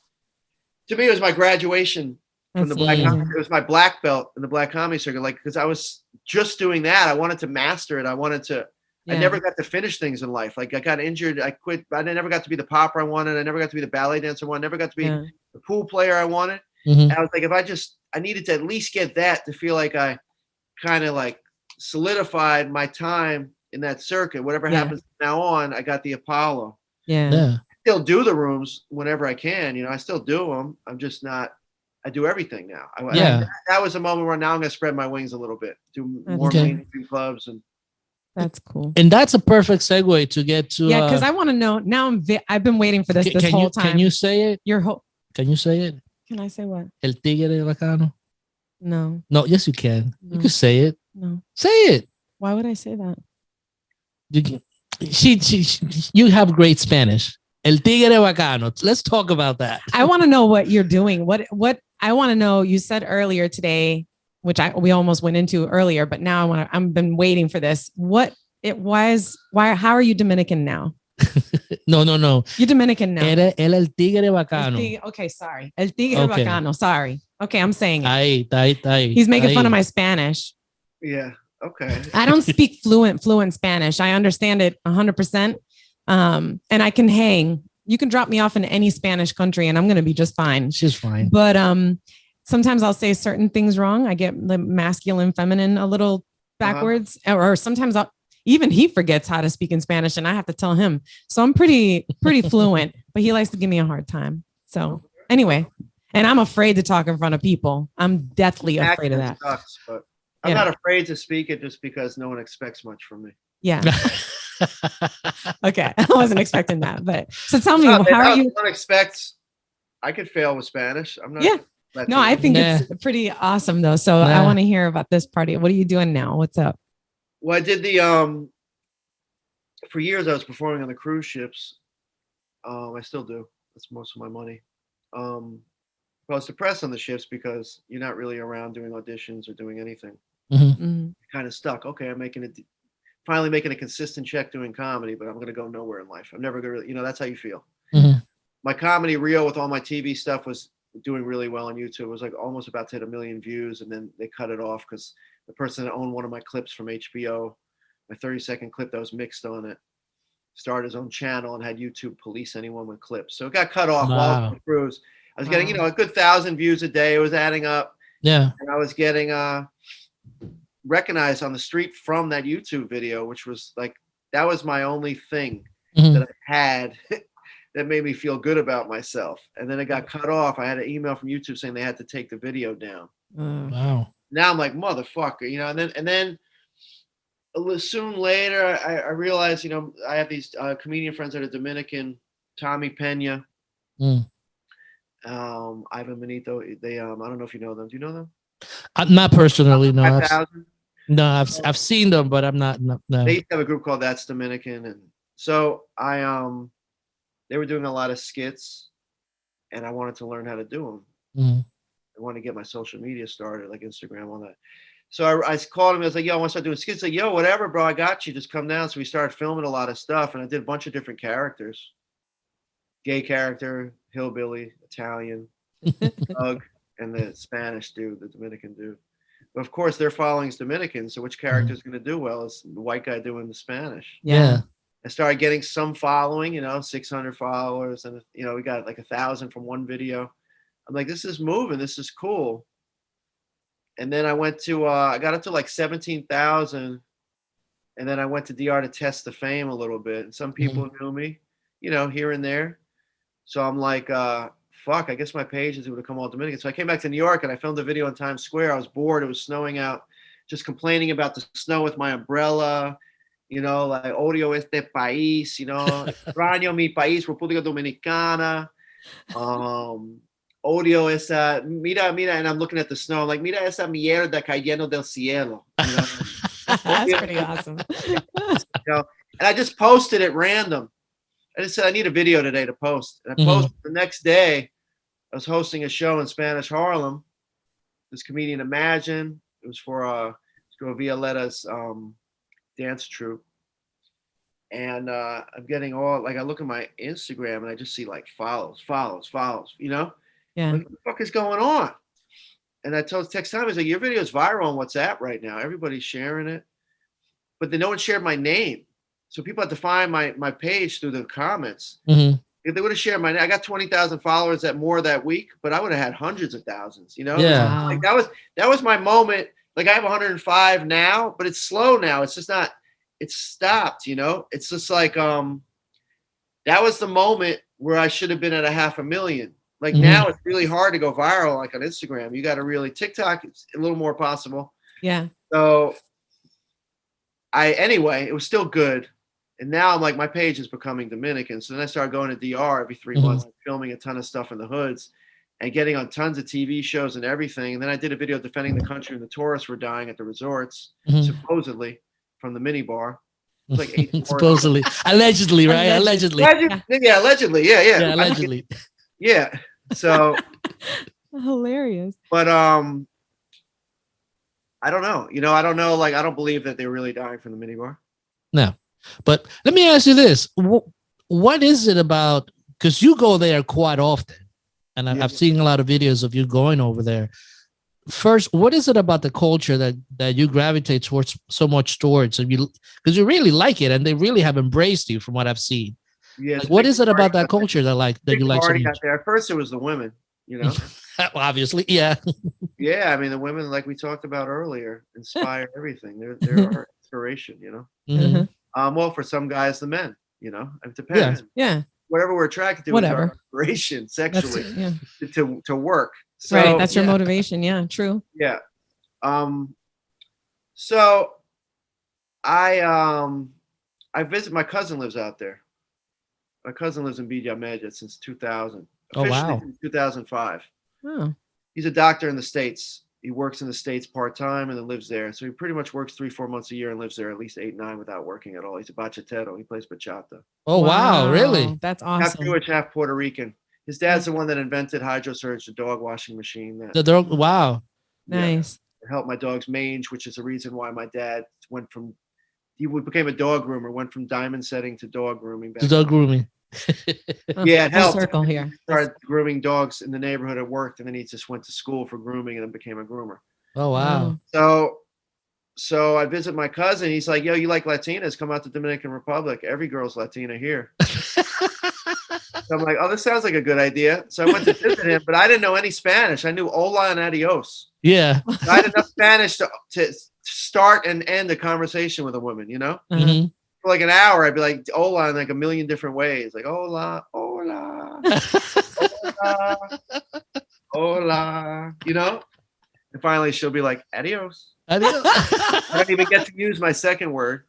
B: to me, it was my graduation from the black. It was my black belt in the black comedy circuit. Like, because I was just doing that. I wanted to master it. I wanted to. I never got to finish things in life. Like I got injured. I quit. I never got to be the popper I wanted. I never got to be the ballet dancer I wanted. I never got to be the pool player I wanted. And I was like, I needed to at least get that to feel like I kind of like solidified my time in that circuit. Whatever happens from now on, I got the Apollo.
A: Yeah.
B: I still do the rooms whenever I can. I still do them. I'm just not. I do everything now. That was a moment where now I'm going to spread my wings a little bit. Do more mainstream clubs and.
A: That's cool.
C: And that's a perfect segue to get to.
A: Yeah, because I want to know now. I've been waiting for this whole time.
C: Can you say it? Can you say it?
A: Can I say what?
C: El Tigre Vacano.
A: No.
C: No. Yes, you can. No. You can say it.
A: No.
C: Say it.
A: Why would I say that?
C: You have great Spanish. El Tigre Vacano. Let's talk about that.
A: I want to know what you're doing. What I want to know. You said earlier today, which we almost went into earlier, but now I've been waiting for this. What it was, how are you Dominican now?
C: No.
A: You're Dominican now.
C: Era el Tigre Vacano.
A: Okay, sorry. El Tigre Vacano. Sorry. Okay, I'm saying it.
C: Ahí.
A: He's making fun of my Spanish.
B: Yeah. Okay.
A: I don't speak fluent Spanish. I understand it 100%. And I can hang. You can drop me off in any Spanish country and I'm going to be just fine.
C: She's fine.
A: But sometimes I'll say certain things wrong. I get the masculine, feminine a little backwards, or sometimes even he forgets how to speak in Spanish and I have to tell him. So I'm pretty fluent, but he likes to give me a hard time. So anyway, and I'm afraid to talk in front of people. I'm deathly afraid of that.
B: Sucks, but I'm not afraid to speak it just because no one expects much from me.
A: Yeah. Okay. I wasn't expecting that, but so tell me, how are you?
B: One expects I could fail with Spanish. I'm not.
A: Yeah. No, I think it's pretty awesome though. So I want to hear about this party. What are you doing now? What's up?
B: Well, I did for years I was performing on the cruise ships. I still do. That's most of my money. I was depressed on the ships because you're not really around doing auditions or doing anything. Kind of stuck. Okay, I'm finally making a consistent check doing comedy, but I'm going to go nowhere in life. I'm never going to, that's how you feel. My comedy reel with all my TV stuff was doing really well on YouTube. It was like almost about to hit 1 million views, and then they cut it off because the person that owned one of my clips from HBO, my 30-second clip that was mixed on it, started his own channel and had YouTube police anyone with clips. So it got cut off while on the cruise. I was getting, a good 1,000 views a day. It was adding up. Yeah. And I was getting recognized on the street from that YouTube video, which was like, that was my only thing that I had that made me feel good about myself. And then it got cut off. I had an email from YouTube saying they had to take the video down. Wow. Now I'm like, motherfucker, and then soon later, I realized, I have these comedian friends that are Dominican, Tommy Pena, Ivan Benito. They, I don't know if you know them. Do you know them?
C: Not personally, no. I've seen them, but I'm not. No.
B: They used to have a group called That's Dominican, and so they were doing a lot of skits, and I wanted to learn how to do them. I wanted to get my social media started, like Instagram, all that. So I called him. I was like, yo, I want to start doing skits. Like, yo, whatever, bro. I got you. Just come down. So we started filming a lot of stuff. And I did a bunch of different characters. Gay character, hillbilly, Italian, thug, and the Spanish dude, the Dominican dude. But of course, their following is Dominican. So which character is going to do well? It's the white guy doing the Spanish.
C: Yeah.
B: I started getting some following, 600 followers. And, we got like 1,000 from one video. I'm like, this is moving. This is cool. And then I went to, I got up to like 17,000. And then I went to DR to test the fame a little bit. And some people knew me, here and there. So I'm like, fuck, I guess my pages would have come all Dominican. So I came back to New York and I filmed a video in Times Square. I was bored. It was snowing out, just complaining about the snow with my umbrella, like odio este país, extraño mi país, República Dominicana. Odio esa, mira, and I'm looking at the snow. I'm like, mira esa mierda cayendo del cielo.
A: That's pretty awesome.
B: And I just posted it random. I just said, I need a video today to post. And I posted the next day. I was hosting a show in Spanish Harlem. This comedian Imagine. It was for Violetta's dance troupe. And I'm getting I look at my Instagram and I just see like follows.
A: Yeah.
B: What the fuck is going on? And I text Tommy, I was like, your video is viral on WhatsApp right now. Everybody's sharing it. But then no one shared my name. So people had to find my page through the comments. If they would have shared my name, I got 20,000 followers more that week, but I would have had hundreds of thousands,
C: Yeah.
B: Like that was my moment. Like I have 105 now, but it's slow now. It's just not, it's stopped, It's just like, that was the moment where I should have been at 500,000. Like now it's really hard to go viral, like on Instagram. You got to really, TikTok, it's a little more possible.
A: Yeah.
B: So anyway, it was still good. And now I'm like, my page is becoming Dominican. So then I started going to DR every 3 months, filming a ton of stuff in the hoods and getting on tons of TV shows and everything. And then I did a video defending the country and the tourists were dying at the resorts, supposedly from the minibar. It's like
C: supposedly, allegedly, right? Allegedly.
B: Yeah, allegedly. Yeah.
C: Allegedly.
B: Yeah. So
A: hilarious.
B: But I don't know. I don't know. Like I don't believe that they're really dying from the minibar.
C: No. But let me ask you this. What is it about, because you go there quite often, and I've seen a lot of videos of you going over there. First, what is it about the culture that you gravitate towards so much towards? Because you really like it, and they really have embraced you from what I've seen.
B: Yeah,
C: like, what is it about that culture that you like so much?
B: At first, it was the women. you know?
C: Obviously, yeah.
B: Yeah, I mean, the women, like we talked about earlier, inspire everything. They're our inspiration, you know?
C: Mm-hmm.
B: Well, for some guys, the men, you know? It depends.
A: Yeah.
B: Whatever we're attracted to is our inspiration sexually to work. So,
A: right. That's your motivation. Yeah, true.
B: Yeah. So I visit, my cousin lives out there. My cousin lives in Villa Media since 2000. Officially since 2005.
A: Oh.
B: He's a doctor in the States. He works in the States part-time and then lives there. So he pretty much works 3-4 months a year and lives there at least 8-9 without working at all. He's a bachatero. He plays bachata.
C: Oh, wow. Really?
A: That's awesome.
B: Half Jewish, half Puerto Rican. His dad's the one that invented HydroSurge, the dog washing machine.
C: The dog. Wow.
A: Nice.
B: It helped my dog's mange, which is the reason why my dad he became a dog groomer, went from diamond setting to dog grooming.
C: To dog grooming.
B: Yeah, it helped.
A: Circle here.
B: He started grooming dogs in the neighborhood at work, and then he just went to school for grooming and then became a groomer.
C: Oh, wow.
B: So I visit my cousin. He's like, yo, you like Latinas? Come out to Dominican Republic. Every girl's Latina here. So I'm like, oh, this sounds like a good idea. So I went to visit him, but I didn't know any Spanish. I knew hola and adios.
C: Yeah.
B: So I had enough Spanish to start and end a conversation with a woman, you know?
C: Mm-hmm.
B: For like an hour, I'd be like, hola in like a million different ways. Like, hola, hola, hola, hola, you know? And finally she'll be like, adios.
C: Adios.
B: I don't even get to use my second word.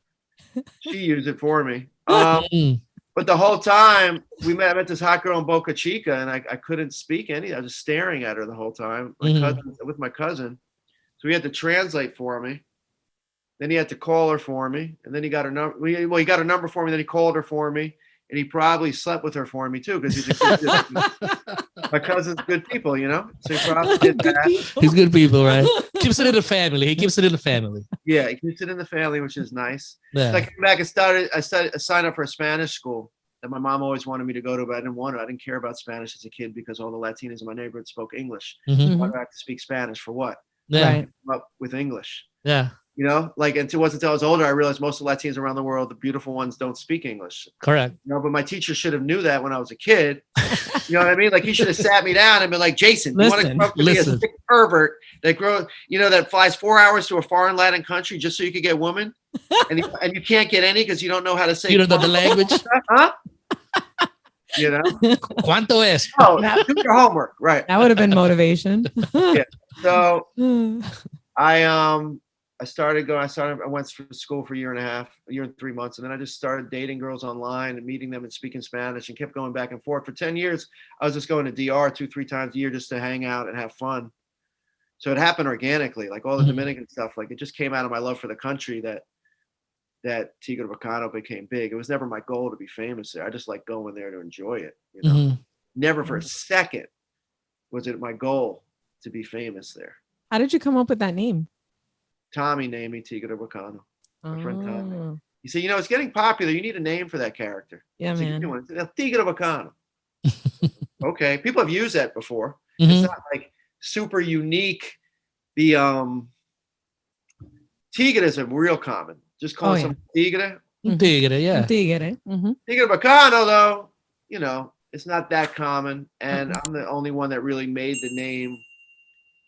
B: She used it for me. But the whole time I met this hot girl in Boca Chica, and I couldn't speak any. I was just staring at her the whole time with my cousin. So he had to translate for me. Then he had to call her for me, and then he got her number. Well, he got her number for me. Then he called her for me, and he probably slept with her for me too, because he's a good my cousin's good people, you know. So he probably did that.
C: He's good people, right? Keeps it in the family. He keeps it in the family.
B: Yeah, he keeps it in the family, which is nice.
C: Yeah.
B: So I came back and I signed up for a Spanish school that my mom always wanted me to go to, but I didn't want to. I didn't care about Spanish as a kid because all the Latinas in my neighborhood spoke English. Why do I have to speak Spanish for what?
C: Yeah.
A: Right.
B: I'm up with English.
C: Yeah.
B: You know, like, it wasn't until I was older I realized most of the Latinos around the world, the beautiful ones, don't speak English.
C: Correct.
B: You know, but my teacher should have knew that when I was a kid. You know what I mean? Like, he should have sat me down and been like, Jason, you want to come to be a sick pervert that flies 4 hours to a foreign Latin country just so you could get women, and you can't get any because you don't know how to say.
C: You don't know the language,
B: huh? You know,
C: ¿Cuánto es?
B: Oh, do your homework, right?
A: That would have been motivation.
B: Yeah. So I went to school for a year and 3 months, and then I just started dating girls online and meeting them and speaking Spanish, and kept going back and forth for 10 years. I was just going to DR 2-3 times a year just to hang out and have fun. So it happened organically, like all the Dominican stuff. Like, it just came out of my love for the country that Tiguere Vacano became big. It was never my goal to be famous there. I just like going there to enjoy it. You know, never for a second was it my goal to be famous there.
A: How did you come up with that name?
B: Tommy named me Tiguere Vacano. My friend Tommy. He said, it's getting popular. You need a name for that character.
A: Yeah, man.
B: Tigere Vacano. Okay. People have used that before. It's not like super unique. The Tigre is a real common. Just call someone Tigre.
C: Tigre, yeah.
A: Tigre.
B: Tigere Vacano, though, it's not that common. And I'm the only one that really made the name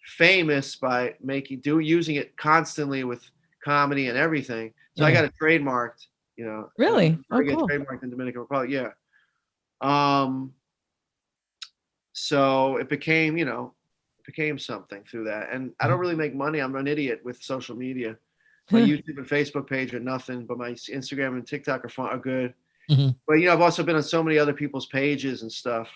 B: famous by using it constantly with comedy and everything. So I got it trademarked,
A: Really?
B: I get trademarked in Dominican Republic. Yeah. So it became something through that. And I don't really make money. I'm an idiot with social media. My YouTube and Facebook page are nothing, but my Instagram and TikTok are good. But I've also been on so many other people's pages and stuff.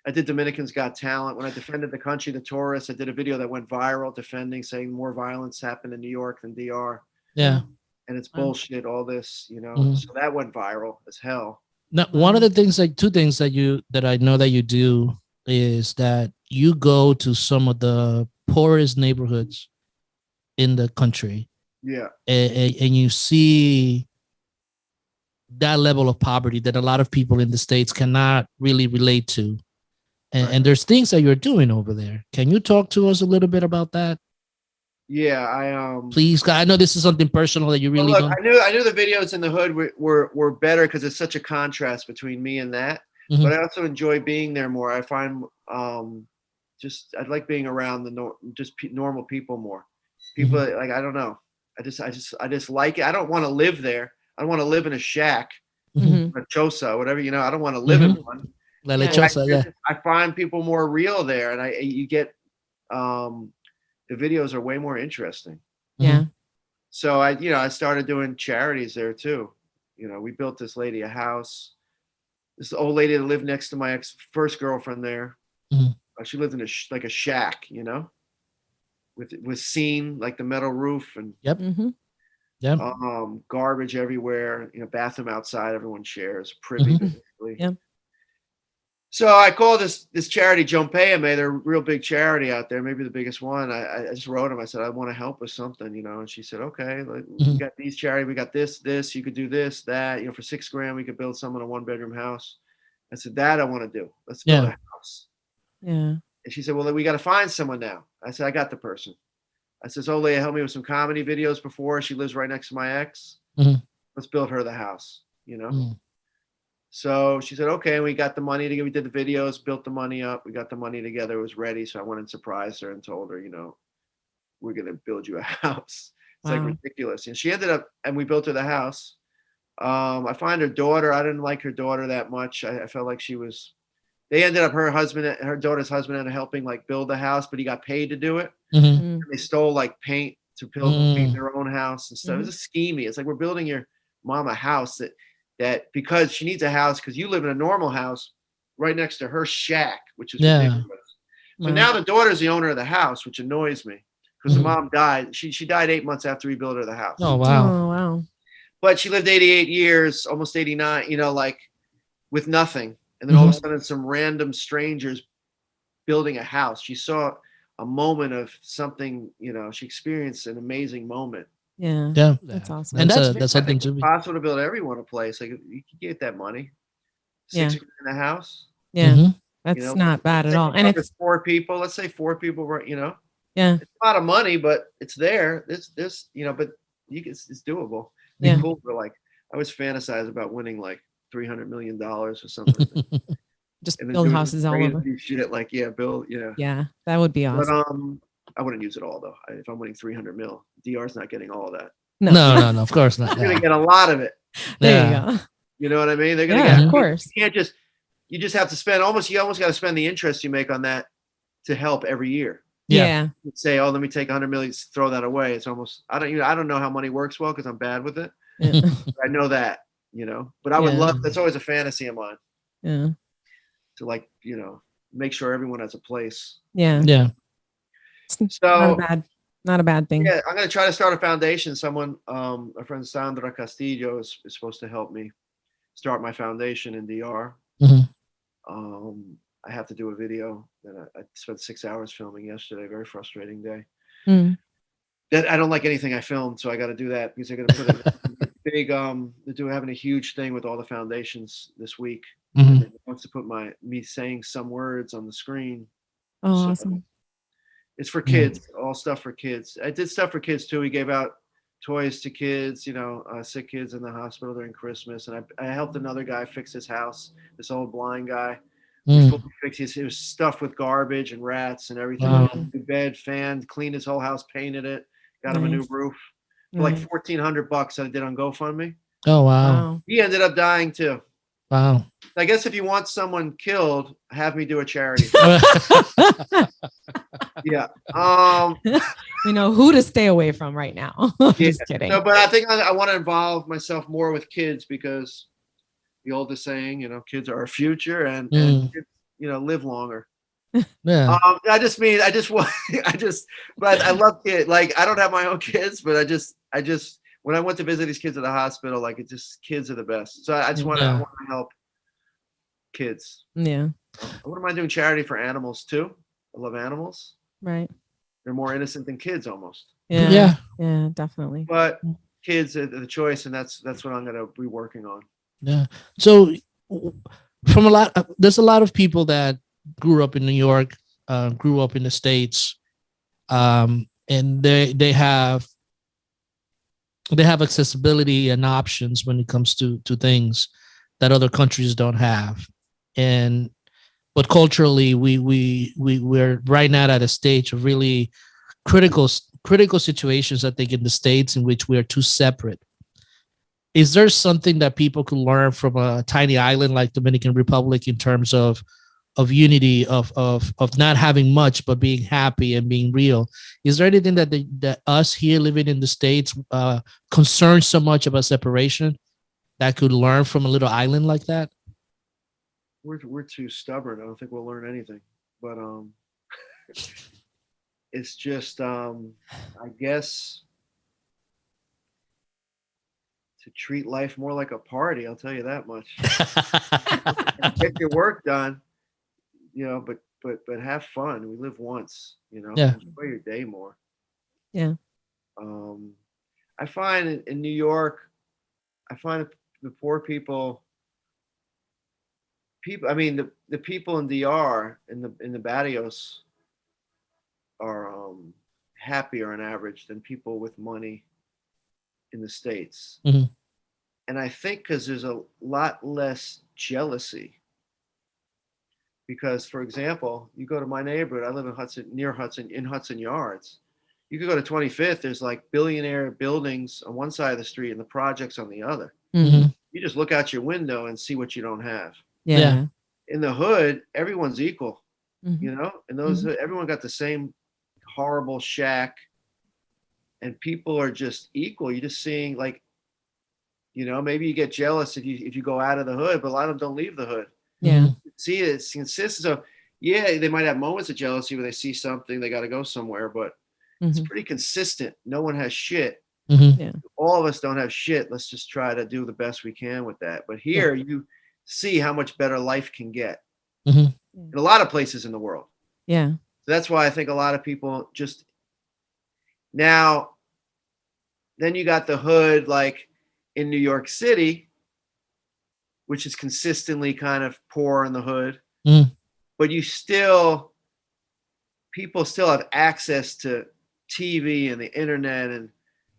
B: I did Dominicans Got Talent when I defended the country, the tourists. I did a video that went viral saying more violence happened in New York than DR.
C: Yeah.
B: And it's bullshit, all this, So that went viral as hell.
C: Now, one of the things, two things that I know that you do is that you go to some of the poorest neighborhoods in the country.
B: Yeah.
C: And you see that level of poverty that a lot of people in the States cannot really relate to. And there's things that you're doing over there. Can you talk to us a little bit about that?
B: Yeah,
C: please. I know this is something personal that you really don't.
B: I knew the videos in the hood were better because it's such a contrast between me and that. But I also enjoy being there more. I find I like being around normal people more. People like, I don't know. I just like it. I don't want to live there. I don't want to live in a shack, a choza, whatever, you know, I don't want to live in one. I find people more real there, and you get the videos are way more interesting.
A: Yeah.
B: So I started doing charities there too. You know, we built this lady a house. This old lady that lived next to my first girlfriend there. She lived in like a shack, you know, with scene, like the metal roof and garbage everywhere. You know, bathroom outside, everyone shares, privy basically.
A: Yeah.
B: So I called this charity Jompéame. They're a real big charity out there, maybe the biggest one. I just wrote them. I said, I want to help with something, you know. And she said, okay, we got these charity, we got this, you could do this, that, you know, for $6,000 we could build someone a 1-bedroom house. I said, that I want to do. Let's build a house.
A: Yeah.
B: And she said, well, then we got to find someone now. I said, I got the person. I said, oh, Leah helped me with some comedy videos before. She lives right next to my ex. Let's build her the house, you know. So she said, okay. And we got the money together. We did the videos, built the money up. We got the money together. It was ready. So I went and surprised her and told her, you know, we're going to build you a house. It's like ridiculous. And she ended up, and we built her the house. I find her daughter. I didn't like her daughter that much. I felt like they ended up, her daughter's husband ended up helping like build the house, but he got paid to do it. They stole like paint to paint their own house and stuff. It was just schemy. It's like, we're building your mom a house that because she needs a house, because you live in a normal house right next to her shack, which is ridiculous. So now the daughter's the owner of the house, which annoys me because the mom died. She died 8 months after we built her the house.
C: Oh, wow.
A: Oh, wow.
B: But she lived 88 years, almost 89, you know, like with nothing. And then all of a sudden some random strangers building a house. She saw a moment of something, you know, she experienced an amazing moment.
A: Yeah. That's awesome.
C: And that's something to be
B: possible to build everyone a place. Like you can get that money. $6,000 in a house.
A: Yeah. That's not bad at all. And it's
B: 4 people. Let's say 4 people, you know.
A: Yeah.
B: It's a lot of money, but it's there. This, you know, but it's doable. It'd be cool for like, I always fantasize about winning like $300 million or something.
A: Just build houses all over.
B: Shit, like, build,
A: Yeah, that would be awesome.
B: But I wouldn't use it all though. If I'm winning 300 mil, DR's not getting all of that.
C: No, of course not.
B: They're gonna get a lot of it.
A: There you go.
B: You know what I mean? They're gonna get.
A: Of course.
B: You just have to spend you almost got to spend the interest you make on that to help every year.
A: Yeah.
B: You'd say, oh, let me take 100 million, throw that away. It's almost, I don't know how money works well because I'm bad with it.
A: Yeah.
B: I know that, you know, but I would love, that's always a fantasy of mine.
A: Yeah.
B: To like, you know, make sure everyone has a place.
A: Yeah.
C: Yeah.
B: So
A: not a bad thing.
B: Yeah. I'm going to try to start a foundation. Someone, a friend, Sandra Castillo is supposed to help me start my foundation in DR. I have to do a video that I spent 6 hours filming yesterday. Very frustrating day. That I don't like anything I filmed, so I got to do that because they're going to put a big. They're having a huge thing with all the foundations this week. And they wants to put me saying some words on the screen.
A: Oh, so awesome!
B: It's for kids, all stuff for kids. I did stuff for kids too. We gave out toys to kids, you know, sick kids in the hospital during Christmas, and I helped another guy fix his house. This old blind guy. It was stuffed with garbage and rats and everything. New bed, fan, cleaned his whole house, painted it, got him a new roof for like $1,400 that I did on GoFundMe.
C: Oh wow!
B: He ended up dying too.
C: Wow.
B: I guess if you want someone killed, have me do a charity. Yeah.
A: We know who to stay away from right now. Just kidding.
B: No, but I think I want to involve myself more with kids because the oldest saying, you know, kids are our future and kids, you know, live longer.
C: Yeah.
B: But I love kids. Like, I don't have my own kids, but I just, when I went to visit these kids at the hospital, like kids are the best. So I just want to help kids.
A: Yeah.
B: What am I doing? Charity for animals too. I love animals.
A: Right.
B: They're more innocent than kids almost.
A: Yeah. Yeah, definitely.
B: But kids are the choice, and that's what I'm going to be working on.
C: Yeah. So there's a lot of people that grew up in New York, grew up in the States, and they have accessibility and options when it comes to things that other countries don't have. But but culturally, we're right now at a stage of really critical situations, I think, in the States in which we are too separate. Is there something that people could learn from a tiny island like Dominican Republic in terms of unity, of not having much but being happy and being real? Is there anything that us here living in the States concerned so much about separation that could learn from a little island like that?
B: We're too stubborn. I don't think we'll learn anything. But it's just I guess to treat life more like a party. I'll tell you that much. Get your work done, but have fun. We live once,
C: Yeah.
B: Enjoy your day more.
A: Yeah.
B: I find in New York, I find the poor people, I mean, the people in DR in the barrios are happier on average than people with money in the States.
C: Mm-hmm.
B: And I think because there's a lot less jealousy. Because, for example, you go to my neighborhood, I live in Hudson Yards. You could go to 25th, there's like billionaire buildings on one side of the street and the projects on the other.
C: Mm-hmm.
B: You just look out your window and see what you don't have.
A: Yeah.
B: In the hood, everyone's equal,
A: Mm-hmm.
B: and those everyone got the same horrible shack, and people are just equal. You're just seeing like, maybe you get jealous if you go out of the hood, but a lot of them don't leave the hood.
A: Yeah.
B: See, it's consistent. So yeah, they might have moments of jealousy where they see something, they got to go somewhere, but it's pretty consistent. No one has shit.
C: Mm-hmm.
A: Yeah.
B: All of us don't have shit. Let's just try to do the best we can with that. But here you see how much better life can get in a lot of places in the world.
A: Yeah.
B: So that's why I think a lot of people just now, then you got the hood like in New York City, which is consistently kind of poor in the hood, but people still have access to TV and the internet and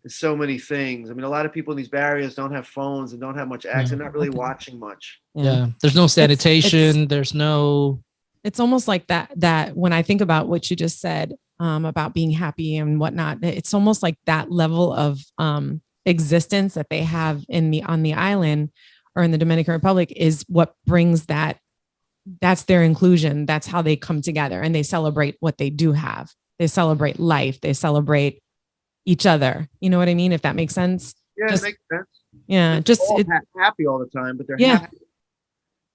B: so many things. I mean, a lot of people in these barriers don't have phones and don't have much access. They're not really watching much.
C: Yeah. There's no sanitation.
A: It's almost like that when I think about what you just said about being happy and whatnot, it's almost like that level of existence that they have on the island or in the Dominican Republic is what brings that's their inclusion. That's how they come together and they celebrate what they do have. They celebrate life. They celebrate each other. You know what I mean? If that makes sense.
B: Yeah, it makes sense.
A: Yeah.
B: They're happy all the time, but they're happy.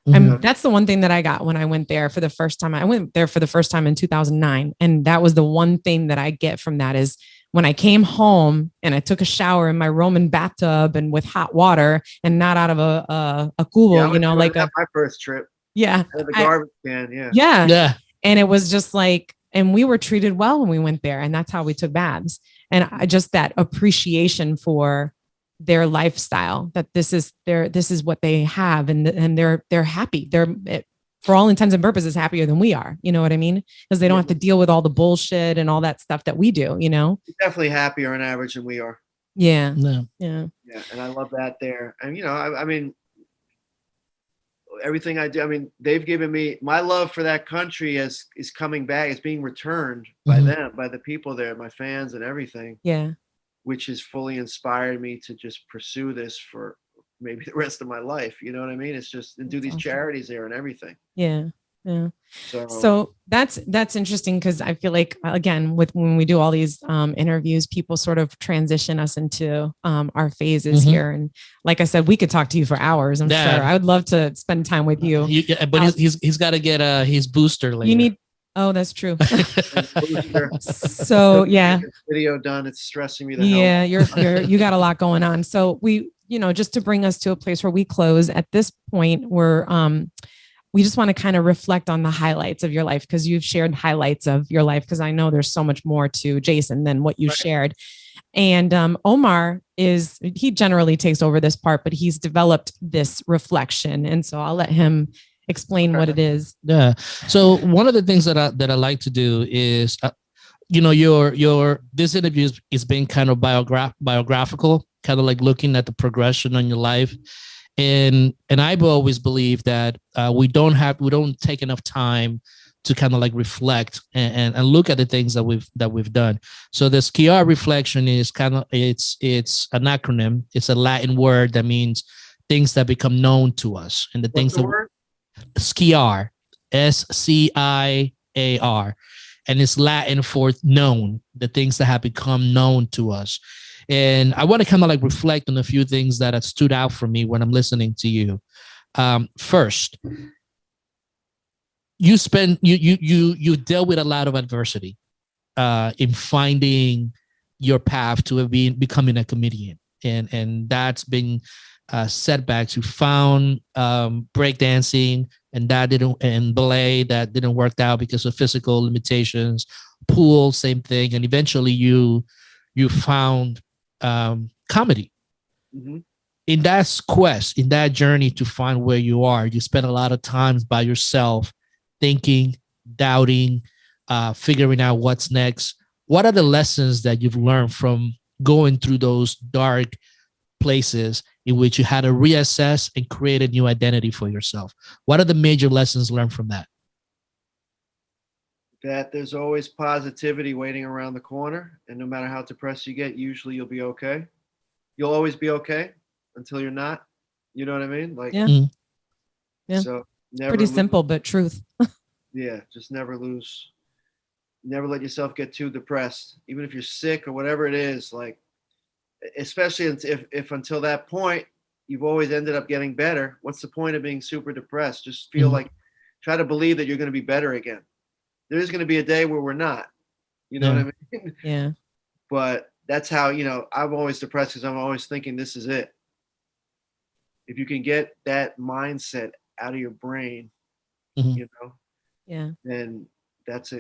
A: And that's the one thing that I got when I went there for the first time. I went there for the first time in 2009. And that was the one thing that I get from that is when I came home and I took a shower in my Roman bathtub and with hot water and not out of a cubo, like
B: my first trip.
A: Yeah.
B: Out of the garbage can. Yeah.
A: Yeah.
C: Yeah.
A: And it was just like, and we were treated well when we went there. And that's how we took baths. And just that appreciation for their lifestyle, that this is what they have. And they're happy. They're, for all intents and purposes, happier than we are. You know what I mean? Because they don't have to deal with all the bullshit and all that stuff that we do,
B: They're definitely happier on average than we are.
A: Yeah.
C: No.
A: Yeah.
B: Yeah. And I love that there. And, I mean, everything I do, I mean, they've given me my love for that country is coming back. It's being returned by them, by the people there, my fans and everything.
A: Yeah. Which
B: has fully inspired me to just pursue this for maybe the rest of my life. You know what I mean? It's just, and do these charities there and everything.
A: Yeah. Yeah. So that's interesting. Cause I feel like, again, when we do all these interviews, people sort of transition us into our phases here. And like I said, we could talk to you for hours. I'm sure I would love to spend time with you.
C: But he's got to get his booster later.
A: You need, oh, that's true. So yeah.
B: Video done. It's stressing me.
A: Yeah. You got a lot going on. So we, just to bring us to a place where we close at this point, we just want to kind of reflect on the highlights of your life, because you've shared highlights of your life, because I know there's so much more to Jason than what you shared. And Omar he generally takes over this part, but he's developed this reflection. And so I'll let him explain what it is.
C: Yeah. So one of the things that I like to do is, this interview is being kind of biographical, kind of like looking at the progression on your life. And I've always believed that we don't take enough time to kind of like reflect and look at the things that we've done. So the SCIAR reflection is kind of it's an acronym. It's a Latin word that means things that become known to us, and the things that word? SCIAR, SCIAR, and it's Latin for known, the things that have become known to us. And I want to kind of like reflect on a few things that have stood out for me when I'm listening to you. First, you dealt with a lot of adversity in finding your path to becoming a comedian, and that's been setbacks. You found breakdancing, and ballet that didn't work out because of physical limitations. Pool, same thing, and eventually you found comedy. Mm-hmm. In that quest, in that journey to find where you are, you spend a lot of times by yourself, thinking, doubting, figuring out what's next. What are the lessons that you've learned from going through those dark places in which you had to reassess and create a new identity for yourself? What are the major lessons learned from that?
B: That there's always positivity waiting around the corner, and no matter how depressed you get, usually you'll be okay. You'll always be okay until you're not. You know what I mean? Like,
A: yeah. Mm-hmm. Yeah.
B: So
A: pretty simple, but truth.
B: Yeah, just never lose. Never let yourself get too depressed, even if you're sick or whatever it is. Like, especially if until that point you've always ended up getting better. What's the point of being super depressed? Just feel like, try to believe that you're going to be better again. There is going to be a day where we're not. You know what I mean?
A: Yeah.
B: But that's how, I'm always depressed because I'm always thinking this is it. If you can get that mindset out of your brain,
A: yeah,
B: then that's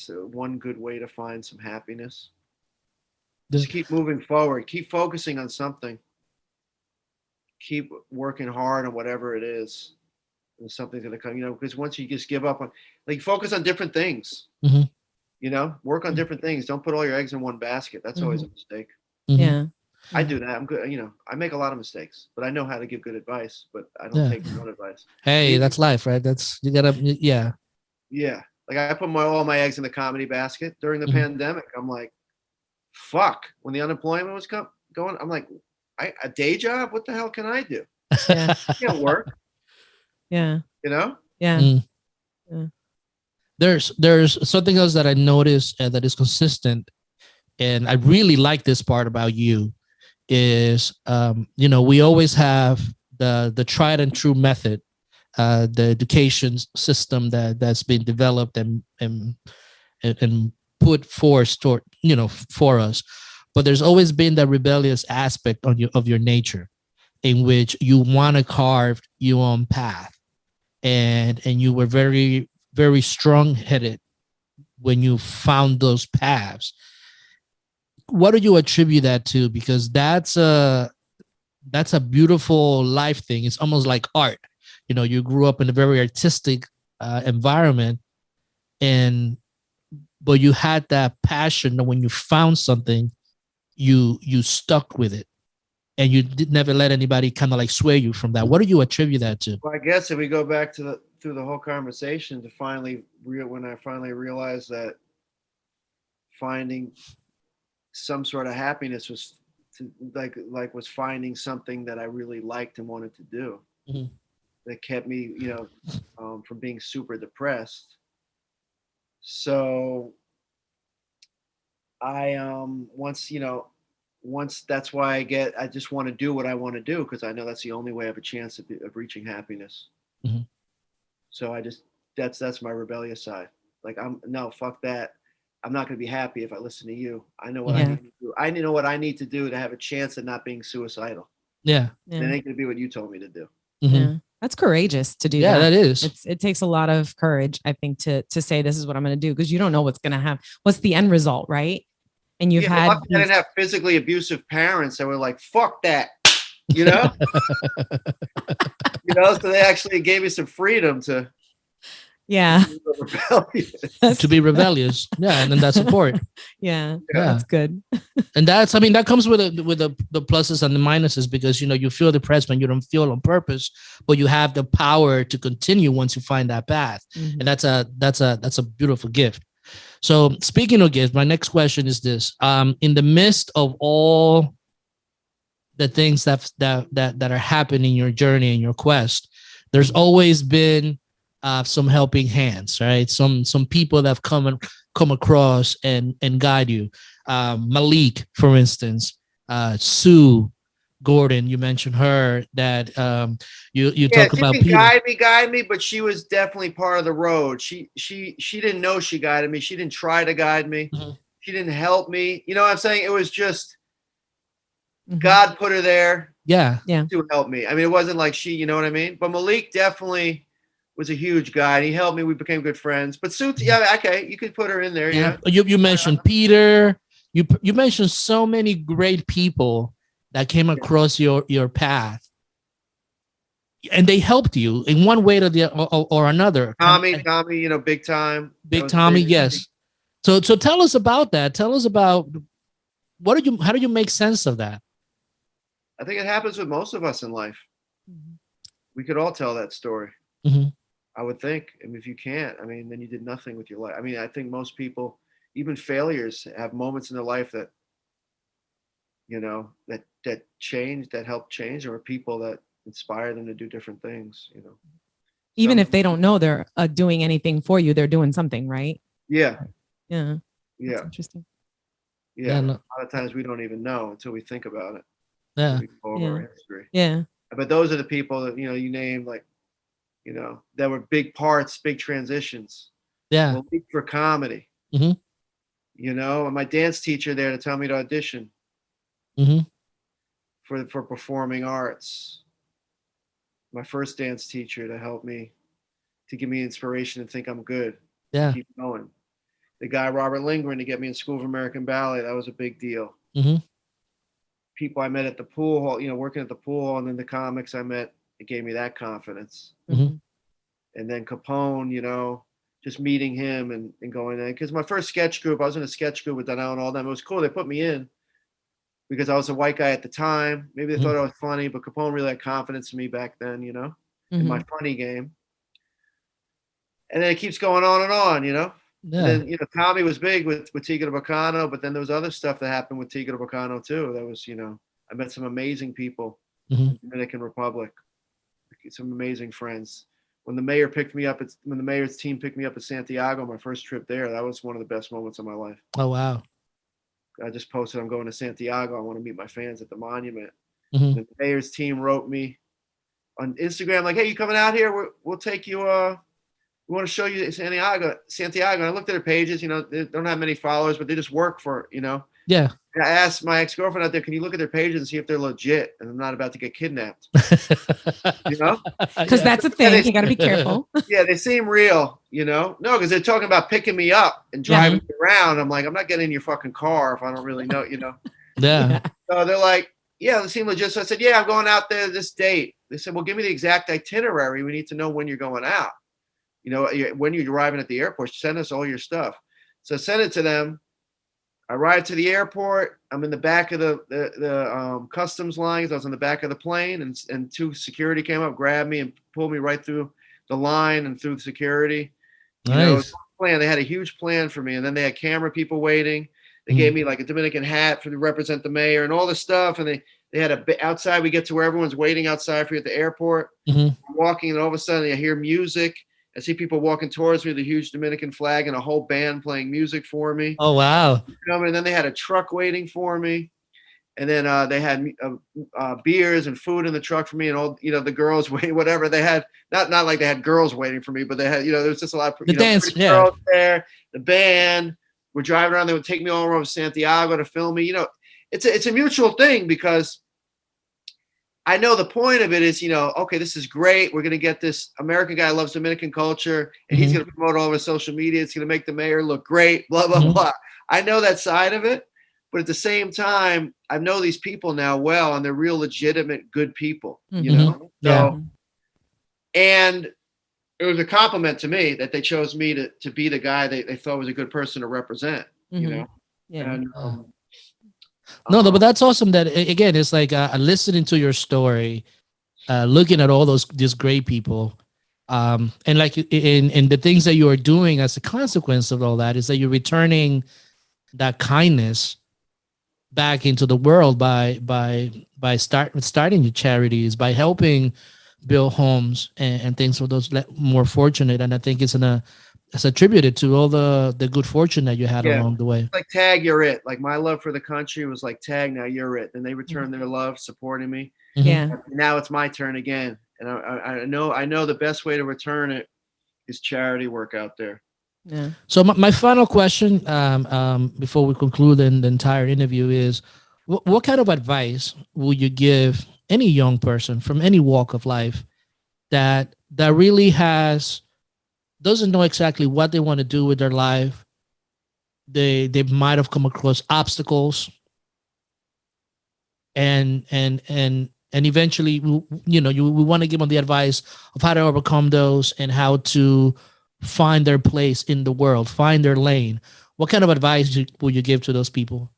B: one good way to find some happiness. Just keep moving forward. Keep focusing on something. Keep working hard on whatever it is. And something's going to come, because once you just give up on, like, focus on different things, work on different things. Don't put all your eggs in one basket. That's always a mistake.
A: Yeah.
B: I do that. I'm good. I make a lot of mistakes, but I know how to give good advice, but I don't take my own advice.
C: Hey, that's life, right? You gotta, yeah.
B: Yeah. Like, I put all my eggs in the comedy basket during the pandemic. I'm like, fuck, when the unemployment was going, I'm like, a day job? What the hell can I do?
A: Yeah.
B: I can't work.
A: Yeah.
B: Yeah.
A: Yeah.
C: There's something else that I noticed that is consistent, and I really like this part about you is, we always have the tried and true method, the education system that's been developed and put forth toward, for us. But there's always been that rebellious aspect of your nature, in which you want to carve your own path. And you were very, very strong-headed when you found those paths. What do you attribute that to? Because that's a beautiful life thing. It's almost like art. You grew up in a very artistic environment, but you had that passion that when you found something, you stuck with it. And you never let anybody kind of like sway you from that. What do you attribute that to?
B: Well, I guess if we go back through the whole conversation to when I finally realized that finding some sort of happiness was was finding something that I really liked and wanted to do, that kept me, from being super depressed. So I once that's why I just want to do what I want to do, because I know that's the only way I have a chance of reaching happiness. So that's my rebellious side. Like, fuck that. I'm not going to be happy if I listen to you. I know what I need to do. I know what I need to do to have a chance of not being suicidal.
C: Yeah.
B: It ain't going to be what you told me to do.
A: Yeah. That's courageous to do.
C: Yeah, that is.
A: It takes a lot of courage, I think, to say this is what I'm going to do, because you don't know what's going to happen. What's the end result, right? And you've had.
B: I didn't have physically abusive parents that were like, "Fuck that," So they actually gave me some freedom to.
A: Yeah.
C: To be rebellious. Yeah. And then that support.
A: Yeah. That's good.
C: And that's, I mean, that comes with the pluses and the minuses, because, you know, you feel depressed when you don't feel on purpose, but you have the power to continue once you find that path. Mm-hmm. And that's a beautiful gift. So speaking of gifts, my next question is this: in the midst of all the things that are happening in your journey and your quest, there's always been some helping hands, right? Some people that have come across and guide you. Malik, for instance, Sue Gordon, you mentioned her, that you talk about
B: Peter. Guide me, but she was definitely part of the road. She didn't know she guided me. She didn't try to guide me. Mm-hmm. She didn't help me. You know what I'm saying? It was just God put her there.
C: Yeah.
B: To help me. I mean, it wasn't like she, you know what I mean? But Malik definitely was a huge guide. He helped me. We became good friends. But Sue, yeah, okay, you could put her in there. Yeah.
C: You mentioned Peter. You mentioned so many great people that came across your path, and they helped you in one way or another.
B: Tommy, you know, big time.
C: Big Tommy, yes. So tell us about that. Tell us about how do you make sense of that?
B: I think it happens with most of us in life. Mm-hmm. We could all tell that story.
C: Mm-hmm.
B: I would think. And if you can't, I mean, then you did nothing with your life. I mean, I think most people, even failures, have moments in their life that, you know, that change, that help change, or people that inspire them to do different things, you know.
A: Even if they don't know they're doing anything for you, they're doing something, right?
B: Yeah.
A: Yeah.
B: Yeah.
A: That's interesting.
B: Yeah. A lot of times we don't even know until we think about it.
C: Yeah.
B: We go over our history.
A: Yeah.
B: But those are the people that, you know, you named, like, you know, that were big parts, big transitions.
C: Yeah.
B: For comedy.
C: Mm-hmm.
B: You know, and my dance teacher there to tell me to audition.
C: Mm-hmm.
B: For performing arts. My first dance teacher to help me, to give me inspiration and think I'm good.
C: Yeah.
B: Keep going. The guy, Robert Lindgren, to get me in School of American Ballet. That was a big deal.
C: Mm-hmm.
B: People I met at the pool hall, you know, working at the pool hall, and then the comics I met, it gave me that confidence.
C: Mm-hmm.
B: And then Capone, you know, just meeting him and going in. Because my first sketch group, I was in a sketch group with Donnell and all them. It was cool. They put me in because I was a white guy at the time. Maybe they thought I was funny, but Capone really had confidence in me back then, you know, in my funny game. And then it keeps going on, you know. Yeah. And then, you know, Tommy was big with Tiguere Vacano, but then there was other stuff that happened with Tiguere Vacano too. That was, you know, I met some amazing people in the Dominican Republic, some amazing friends. When the mayor's team picked me up at Santiago, my first trip there, that was one of the best moments of my life.
C: Oh, wow.
B: I just posted, I'm going to Santiago. I want to meet my fans at the monument.
C: Mm-hmm.
B: The mayor's team wrote me on Instagram, like, hey, you coming out here? We'll take you, we want to show you Santiago. And I looked at their pages, you know, they don't have many followers, but they just work for, you know.
C: Yeah.
B: And I asked my ex-girlfriend out there, can you look at their pages and see if they're legit and I'm not about to get kidnapped? You know?
A: Because that's a thing. You got to be careful.
B: Yeah, they seem real, you know? No, because they're talking about picking me up and driving me around. I'm like, I'm not getting in your fucking car if I don't really know, you know?
C: Yeah.
B: So they're like, yeah, they seem legit. So I said, yeah, I'm going out there this date. They said, well, give me the exact itinerary. We need to know when you're going out. You know, when you're arriving at the airport, send us all your stuff. So I sent it to them. I arrived to the airport. I'm in the back of the customs lines. I was in the back of the plane, and two security came up, grabbed me, and pulled me right through the line and through the security.
C: Nice.
B: You know, it was a plan. They had a huge plan for me, and then they had camera people waiting. They gave me like a Dominican hat to represent the mayor and all this stuff. And they had outside. We get to where everyone's waiting outside for you at the airport. I'm walking, and all of a sudden I hear music. I see people walking towards me with a huge Dominican flag and a whole band playing music for me.
C: Oh, wow.
B: You know, and then they had a truck waiting for me. And then they had beers and food in the truck for me, and all, you know, the girls waiting, whatever they had. Not like they had girls waiting for me, but they had, you know, there was just a lot of
C: dance,
B: girls there. The band were driving around. They would take me all over Santiago to film me. You know, it's a mutual thing because I know the point of it is, you know, okay, this is great. We're going to get this American guy who loves Dominican culture, and he's going to promote all over social media. It's going to make the mayor look great, blah, blah, blah. I know that side of it. But at the same time, I know these people now well, and they're real legitimate, good people, you know?
C: Yeah.
B: So, and it was a compliment to me that they chose me to be the guy they thought was a good person to represent, you know?
A: Yeah.
B: And,
C: no, but that's awesome that, again, it's like listening to your story, looking at all these great people, and like in the things that you are doing as a consequence of all that is that you're returning that kindness back into the world by starting your charities, by helping build homes and things for those more fortunate. And I think it's attributed to all the good fortune that you had along the way.
B: It's like, tag, you're it. Like, my love for the country was like, tag, now you're it. And they returned their love, supporting me.
A: Yeah.
B: Now it's my turn again. And I know the best way to return it is charity work out there.
A: Yeah.
C: So my final question, before we conclude the entire interview, is what kind of advice will you give any young person from any walk of life that really doesn't know exactly what they want to do with their life? They might have come across obstacles, and eventually, we want to give them the advice of how to overcome those and how to find their place in the world, find their lane. What kind of advice will you give to those people?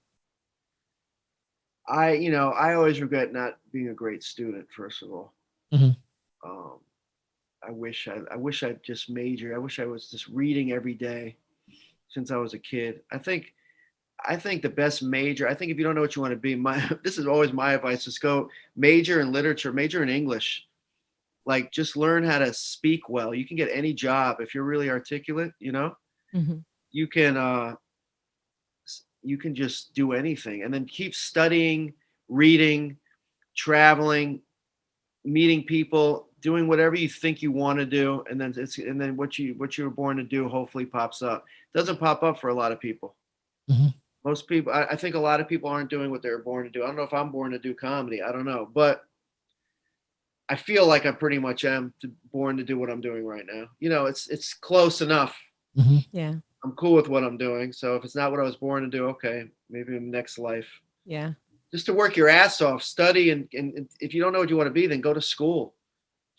B: I always regret not being a great student, first of all. I wish I'd just majored. I wish I was just reading every day since I was a kid. I think the best major, I think if you don't know what you want to be, this is always my advice, just go major in literature, major in English. Like, just learn how to speak well. You can get any job if you're really articulate, you can just do anything, and then keep studying, reading, traveling, meeting people, doing whatever you think you want to do. And then what you were born to do hopefully pops up. Doesn't pop up for a lot of people. Most people, I think a lot of people aren't doing what they were born to do. I don't know if I'm born to do comedy. I don't know, but I feel like I pretty much am born to do what I'm doing right now. It's close enough.
A: Yeah.
B: I'm cool with what I'm doing. So if it's not what I was born to do, okay, maybe in the next life.
A: Yeah.
B: Just to work your ass off, study, and if you don't know what you want to be, then go to school.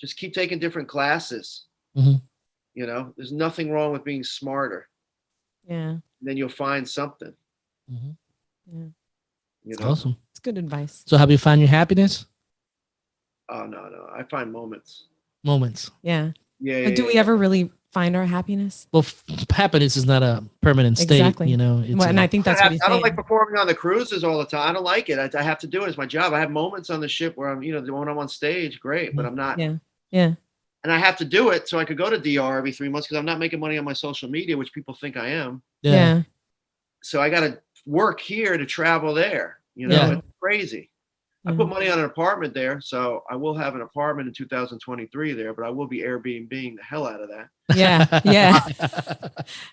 B: Just keep taking different classes. There's nothing wrong with being smarter.
A: Yeah.
B: And then you'll find something.
A: Yeah.
C: Awesome.
A: It's good advice.
C: So have you found your happiness?
B: Oh, no. I find moments.
A: Yeah.
B: Yeah.
A: Do we ever really find our happiness?
C: Well, happiness is not a permanent state.
A: Exactly. And I think that's what he's saying.
B: I don't like performing on the cruises all the time. I don't like it. I have to do it. It's my job. I have moments on the ship where I'm, when I'm on stage, great, but I'm not.
A: Yeah.
B: And I have to do it so I could go to DR every 3 months because I'm not making money on my social media, which people think I am.
A: Yeah.
B: So I got to work here to travel there. It's crazy. I put money on an apartment there, so I will have an apartment in 2023 there, but I will be Airbnb-ing the hell out of that.
A: Yeah.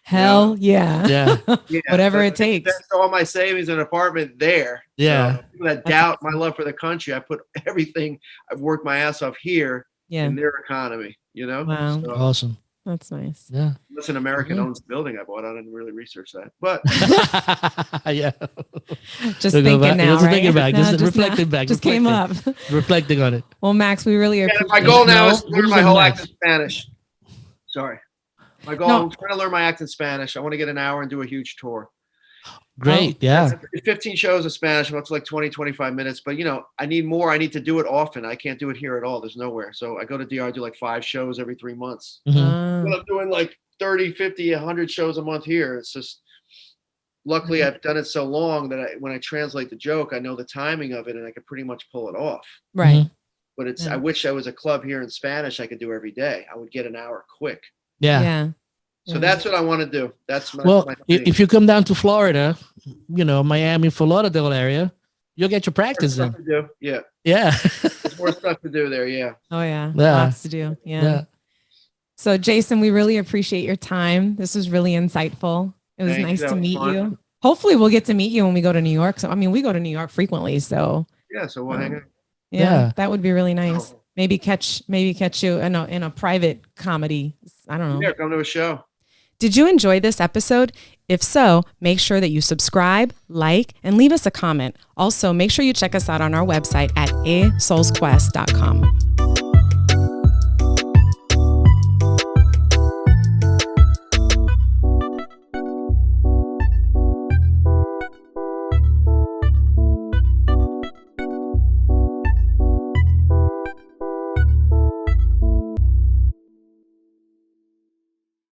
A: Hell yeah. Whatever it takes.
B: That's all my savings in an apartment there.
C: Yeah.
B: So people that doubt my love for the country, I put everything I've worked my ass off here in their economy,
A: Wow.
B: So,
C: awesome.
A: That's nice.
C: Yeah.
B: Listen, American owns the building I bought. I didn't really research that, but
C: yeah.
A: Just thinking now, right?
C: Thinking back, just reflecting back.
A: Just came up.
C: Reflecting on it.
A: Well, Max, we really appreciate it.
B: My goal now is to learn my whole act in Spanish. Sorry. My goal, I'm trying to learn my act in Spanish. I want to get an hour and do a huge tour.
C: Great. Yeah.
B: 15 shows in Spanish. It's like 20, 25 minutes. But, I need more. I need to do it often. I can't do it here at all. There's nowhere. So I go to DR, do like 5 shows every 3 months. But I'm doing like 30, 50, 100 shows a month here. It's just, luckily I've done it so long that when I translate the joke, I know the timing of it and I can pretty much pull it off.
A: Right.
B: But I wish there was a club here in Spanish I could do every day. I would get an hour quick.
C: Yeah.
B: So that's what I want to do. That's my
C: if you come down to Florida, Miami, Fort Lauderdale area, you'll get your practice in.
B: Yeah. There's more stuff to do there. Yeah.
A: Oh yeah. Lots to do. Yeah. So Jason, we really appreciate your time. This was really insightful. It was nice to meet you. Hopefully we'll get to meet you when we go to New York. So, we go to New York frequently. So
B: yeah. So we'll hang out.
A: Yeah. That would be really nice. Maybe catch you in a private comedy. I don't know.
B: Yeah. Come to a show.
A: Did you enjoy this episode? If so, make sure that you subscribe, like, and leave us a comment. Also, make sure you check us out on our website at asoulsquest.com.